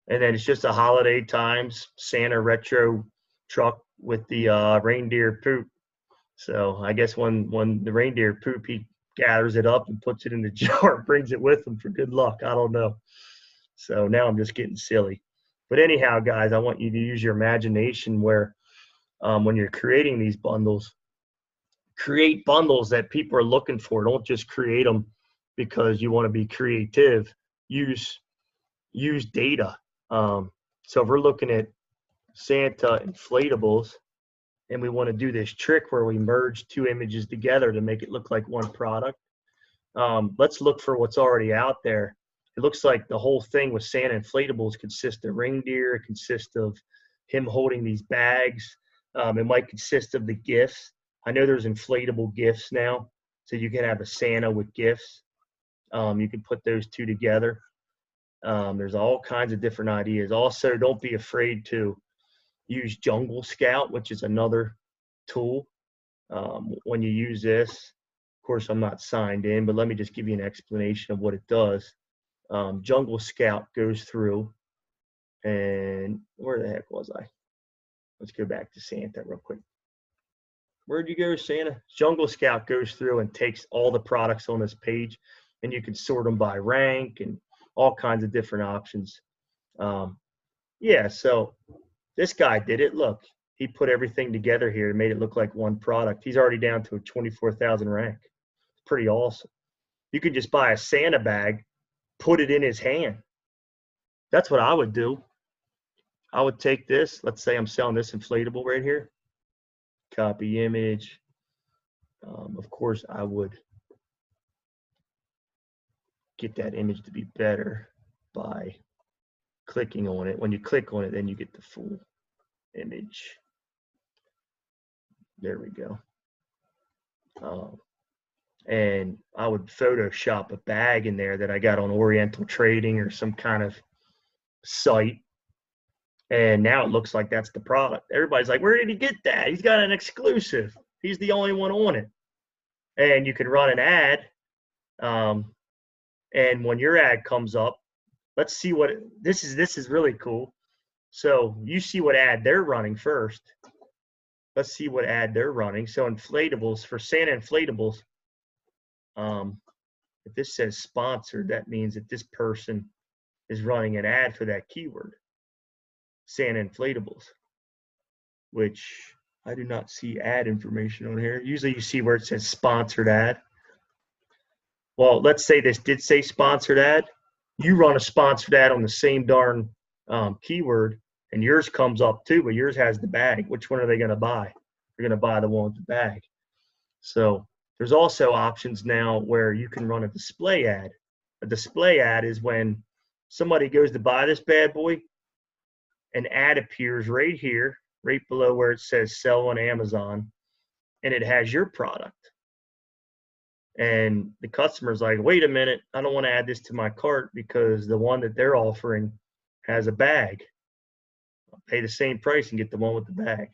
Speaker 1: then it's just a holiday times Santa retro truck with the reindeer poop. So I guess when the reindeer poop, he gathers it up and puts it in the jar, brings it with him for good luck. I don't know. So now I'm just getting silly. But anyhow, guys, I want you to use your imagination where when you're creating these bundles, create bundles that people are looking for. Don't just create them because you want to be creative. Use data. So if we're looking at Santa inflatables and we want to do this trick where we merge two images together to make it look like one product, let's look for what's already out there. It looks like the whole thing with Santa inflatables consists of reindeer. It consists of him holding these bags. It might consist of the gifts. I know there's inflatable gifts now, so you can have a Santa with gifts. You can put those two together. There's all kinds of different ideas. Also, don't be afraid to use Jungle Scout, which is another tool. When you use this, of course, I'm not signed in, but let me just give you an explanation of what it does. Jungle Scout goes through, and where the heck was I? Let's go back to Santa real quick. Where'd you go, Santa? Jungle Scout goes through and takes all the products on this page, and you can sort them by rank and all kinds of different options. Yeah, so this guy did it. Look, he put everything together here and made it look like one product. He's already down to a 24,000 rank. It's pretty awesome. You could just buy a Santa bag, put it in his hand. That's what I would do. I would take this. Let's say I'm selling this inflatable right here. Copy image. Of course, I would get that image to be better by clicking on it. When you click on it, then you get the full image. There we go. and I would Photoshop a bag in there that I got on Oriental Trading or some kind of site. And now it looks like that's the product. Everybody's like, where did he get that? He's got an exclusive. He's the only one on it. And you can run an ad. And when your ad comes up, let's see what this is really cool. So you see what ad they're running first. Let's see what ad they're running. So inflatables, for Santa Inflatables, if this says sponsored, that means that this person is running an ad for that keyword, Santa Inflatables, which I do not see ad information on here. Usually you see where it says sponsored ad. Well, let's say this did say sponsored ad. You run a sponsored ad on the same darn keyword, and yours comes up too, but yours has the bag. Which one are they going to buy? They're going to buy the one with the bag. So there's also options now where you can run a display ad. A display ad is when somebody goes to buy this bad boy, an ad appears right here, right below where it says sell on Amazon, and it has your product. And the customer's like, wait a minute, I don't want to add this to my cart because the one that they're offering has a bag. I'll pay the same price and get the one with the bag.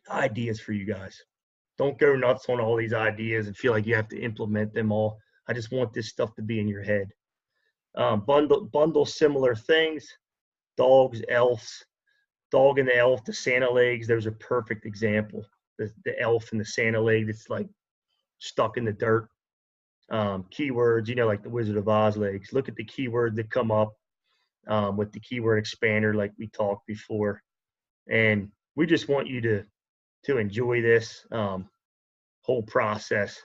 Speaker 1: Ideas for you guys. Don't go nuts on all these ideas and feel like you have to implement them all. I just want this stuff to be in your head. Bundle similar things. Dogs, elves. Dog and the elf, the Santa legs, those are perfect example. The elf and the Santa leg that's like stuck in the dirt. Keywords, you know, like the Wizard of Oz legs. Look at the keywords that come up with the keyword expander like we talked before. And we just want you to enjoy this whole process.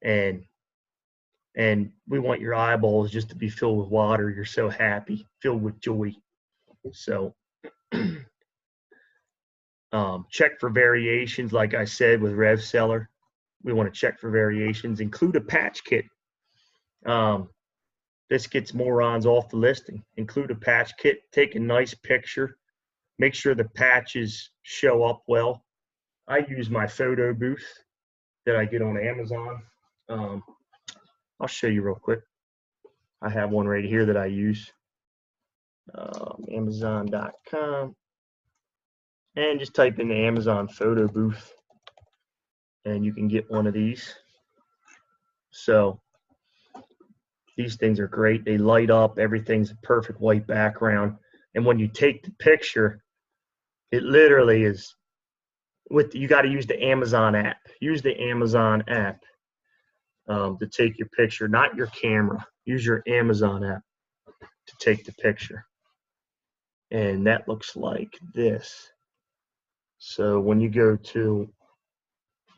Speaker 1: And we want your eyeballs just to be filled with water. You're so happy, filled with joy. So check for variations, like I said, with RevSeller. We want to check for variations. Include a patch kit. This gets morons off the listing. Include a patch kit. Take a nice picture. Make sure the patches show up well. I use my photo booth that I get on Amazon. I'll show you real quick. I have one right here that I use. Amazon.com. And just type in the Amazon photo booth and you can get one of these. So these things are great. They light up. Everything's a perfect white background. And when you take the picture, it literally is you got to use the Amazon app. Use the Amazon app to take your picture, not your camera. Use your Amazon app to take the picture. And that looks like this. So when you go to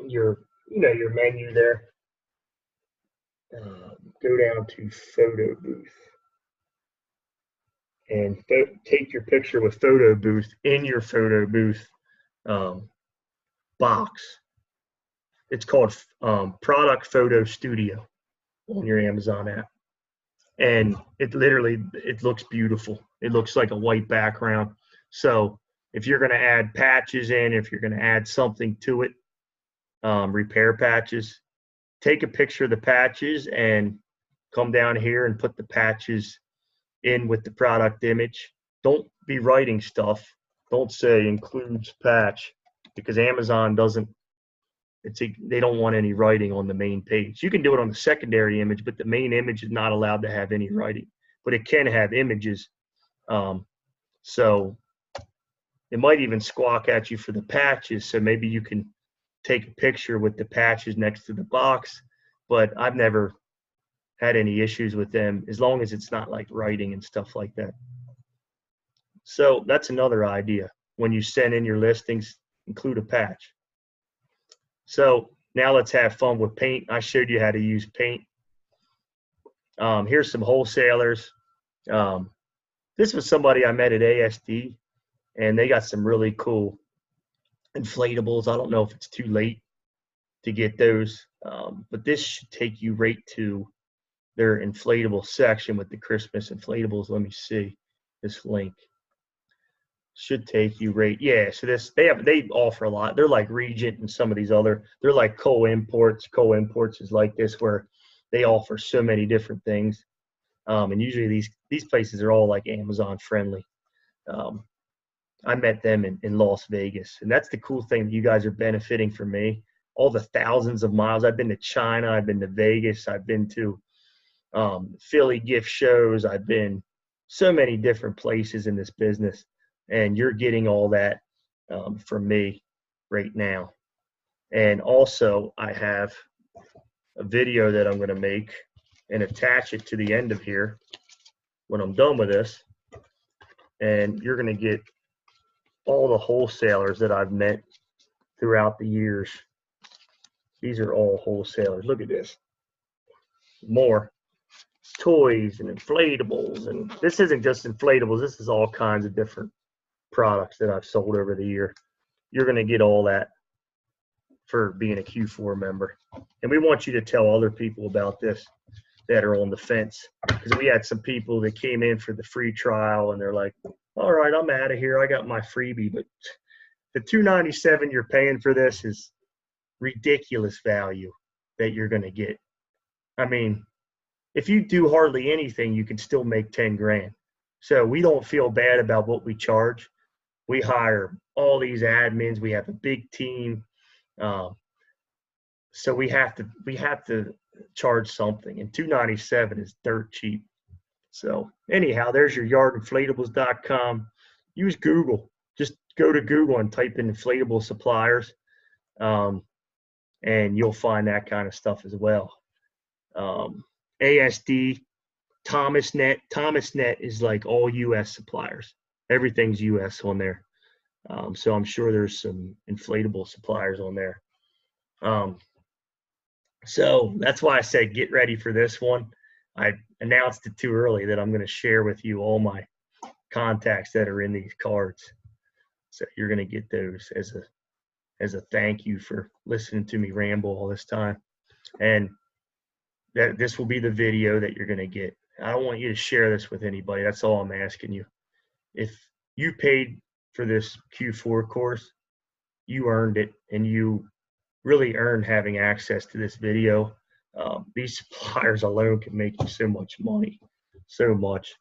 Speaker 1: your menu there, go down to photo booth and take your picture with photo booth in your photo booth box. It's called Product Photo Studio on your Amazon app. And it looks beautiful. It looks like a white background. So if you're going to add patches in, if you're going to add something to it, repair patches, take a picture of the patches and come down here and put the patches in with the product image. Don't be writing stuff. Don't say includes patch, because Amazon they don't want any writing on the main page. You can do it on the secondary image, but the main image is not allowed to have any writing, but it can have images. So it might even squawk at you for the patches. So maybe you can take a picture with the patches next to the box, but I've never had any issues with them as long as it's not like writing and stuff like that. So that's another idea. When you send in your listings, include a patch. So now let's have fun with paint. I showed you how to use paint. Here's some wholesalers. This was somebody I met at ASD, and they got some really cool inflatables. I don't know if it's too late to get those, but this should take you right to their inflatable section with the Christmas inflatables. Let me see this link. should take you right. Yeah, so they offer a lot. They're like Regent and some of these other. They're like Co Imports. Co Imports is like this where they offer so many different things. And usually these places are all like Amazon friendly. Um, I met them in Las Vegas, and that's the cool thing that you guys are benefiting from me. All the thousands of miles. I've been to China. I've been to Vegas. I've been to Philly gift shows. I've been so many different places in this business, and you're getting all that from me right now. And also, I have a video that I'm going to make and attach it to the end of here when I'm done with this. And you're going to get all the wholesalers that I've met throughout the years. These are all wholesalers. Look at this. More toys and inflatables. And this isn't just inflatables. This is all kinds of different products that I've sold over the year. You're going to get all that for being a Q4 member. And we want you to tell other people about this that are on the fence. Because we had some people that came in for the free trial and they're like, all right, I'm out of here. I got my freebie. But the $297 you're paying for this is ridiculous value that you're going to get. I mean, if you do hardly anything, you can still make 10 grand. So we don't feel bad about what we charge. We hire all these admins. We have a big team. So we have to charge something, and $297 is dirt cheap. So anyhow, there's your yardinflatables.com. Use Google. Just go to Google and type in inflatable suppliers, and you'll find that kind of stuff as well. ASD, Thomasnet. Thomasnet is like all U.S. suppliers. Everything's U.S. on there. So I'm sure there's some inflatable suppliers on there. So that's why I said get ready for this one. I announced it too early that I'm going to share with you all my contacts that are in these cards. So you're going to get those as a thank you for listening to me ramble all this time. And that this will be the video that you're going to get. I don't want you to share this with anybody. That's all I'm asking you. If you paid for this Q4 course, you earned it, and you really earned having access to this video. These suppliers alone can make you so much money, so much.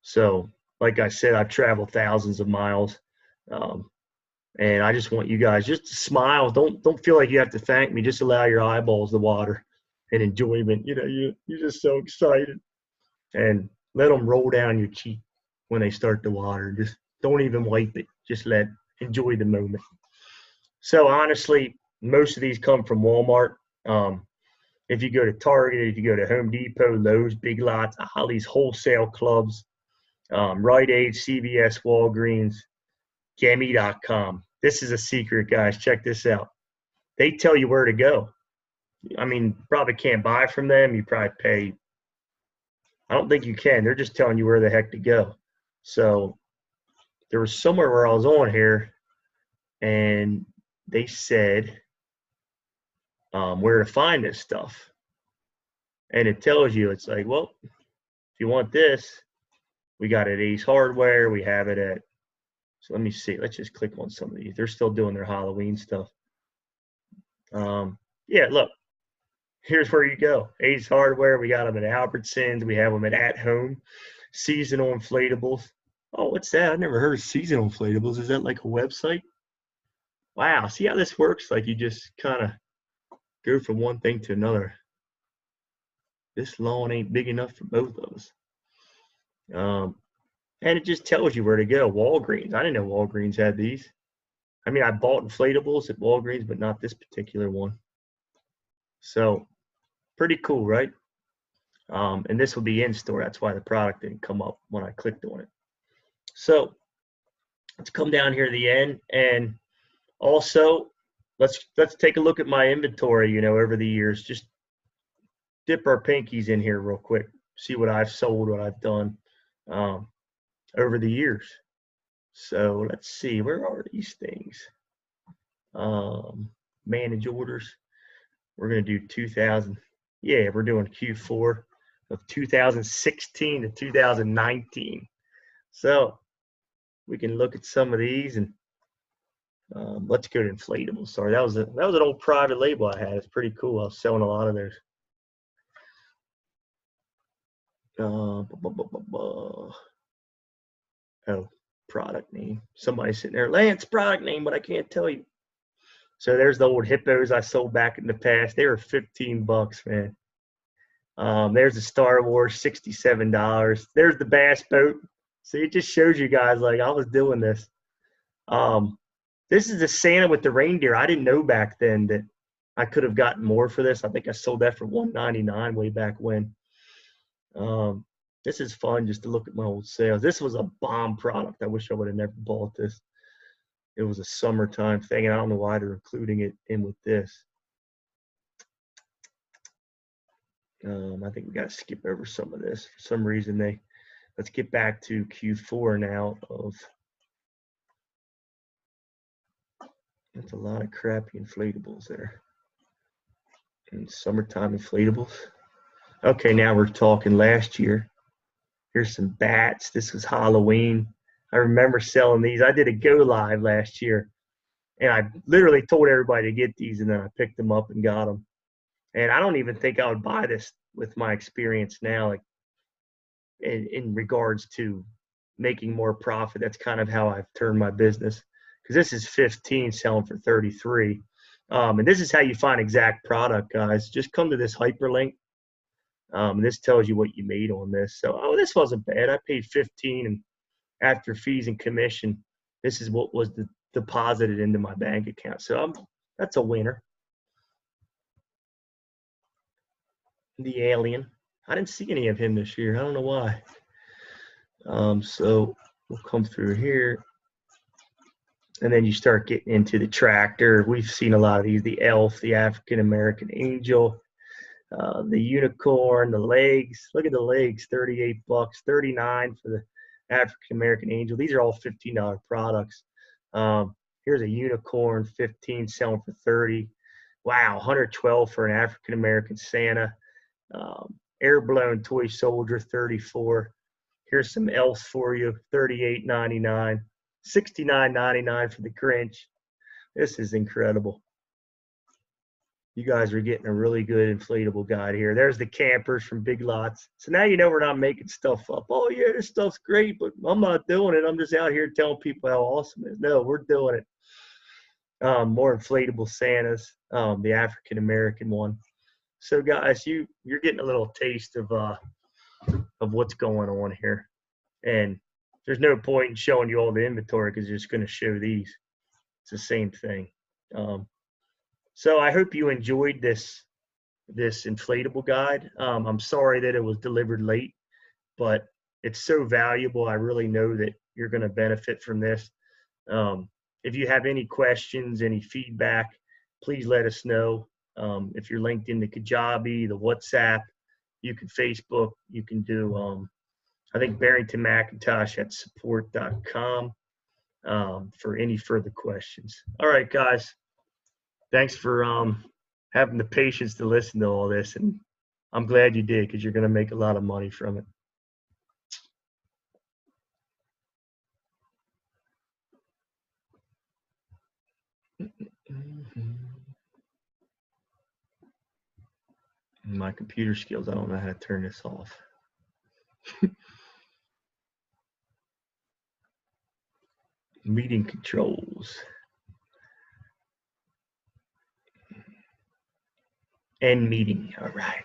Speaker 1: So like I said, I've traveled thousands of miles, and I just want you guys just to smile. Don't feel like you have to thank me. Just allow your eyeballs to water and enjoyment. You know, you're just so excited, and let them roll down your cheek when they start to water. Just don't even wipe it. Just enjoy the moment. So honestly, most of these come from Walmart. If you go to Target, if you go to Home Depot, Lowe's, Big Lots, all these wholesale clubs, Rite Aid, CVS, Walgreens, Gimme.com. This is a secret, guys. Check this out. They tell you where to go. I mean, probably can't buy from them. You probably pay. I don't think you can. They're just telling you where the heck to go. So there was somewhere where I was on here, and they said where to find this stuff. And it tells you, it's like, well, if you want this, we got it at Ace Hardware. We have it at, so let me see. Let's just click on some of these. They're still doing their Halloween stuff. Yeah, look, here's where you go. Ace Hardware. We got them at Albertsons. We have them at Home. Seasonal inflatables. Oh, what's that? I never heard of seasonal inflatables. Is that like a website? Wow. See how this works? Like you just kind of go from one thing to another. This lawn ain't big enough for both of us. And it just tells you where to go. Walgreens. I didn't know Walgreens had these. I mean, I bought inflatables at Walgreens, but not this particular one. So pretty cool, right? And this will be in store. That's why the product didn't come up when I clicked on it. So let's come down here to the end, and also let's take a look at my inventory, you know, over the years. Just dip our pinkies in here real quick. See what I've sold, what I've done over the years. So let's see, where are these things? Manage orders. We're going to do 2000. Yeah, we're doing Q4 of 2016 to 2019. So we can look at some of these, and let's go to inflatables. Sorry, that was an old private label I had. It's pretty cool. I was selling a lot of those. Oh, product name. Somebody's sitting there, Lance, product name, but I can't tell you. So there's the old hippos I sold back in the past. They were $15, man. There's the Star Wars, $67. There's the bass boat. See, it just shows you guys, like, I was doing this. This is the Santa with the reindeer. I didn't know back then that I could have gotten more for this. I think I sold that for $199 way back when. This is fun just to look at my old sales. This was a bomb product. I wish I would have never bought this. It was a summertime thing, and I don't know why they're including it in with this. I think we got to skip over some of this. For some reason, let's get back to Q4 now of, that's a lot of crappy inflatables there. And summertime inflatables. Okay, now we're talking last year. Here's some bats. This was Halloween. I remember selling these. I did a go live last year, and I literally told everybody to get these, and then I picked them up and got them. And I don't even think I would buy this with my experience now, like in regards to making more profit. That's kind of how I've turned my business, because this is 15 selling for 33. And this is how you find exact product, guys. Just come to this hyperlink. This tells you what you made on this. So, this wasn't bad. I paid 15, and after fees and commission, this is what was deposited into my bank account. So that's a winner. The alien. I didn't see any of him this year. I don't know why. So we'll come through here. And then you start getting into the tractor. We've seen a lot of these. The elf, the African-American angel, the unicorn, the legs. Look at the legs, $38, $39 for the African-American angel. These are all $15 products. Here's a unicorn, 15, selling for 30. Wow, 112 for an African-American Santa. Air-blown toy soldier, 34. Here's some elves for you, $38.99. $69.99 for the Grinch. This is incredible. You guys are getting a really good inflatable guide here. There's the campers from Big Lots. So now you know we're not making stuff up. Oh, yeah, this stuff's great, but I'm not doing it. I'm just out here telling people how awesome it is. No, we're doing it. More inflatable Santas, the African-American one. So, guys, you're getting a little taste of what's going on here. And there's no point in showing you all the inventory because you're just going to show these. It's the same thing. So I hope you enjoyed this inflatable guide. I'm sorry that it was delivered late, but it's so valuable. I really know that you're going to benefit from this. If you have any questions, any feedback, please let us know. If you're linked into Kajabi, the WhatsApp, you can Facebook, you can do, I think Barrington McIntosh at support.com for any further questions. All right, guys. Thanks for having the patience to listen to all this, and I'm glad you did because you're going to make a lot of money from it. My computer skills, I don't know how to turn this off. Meeting controls. End meeting. All right.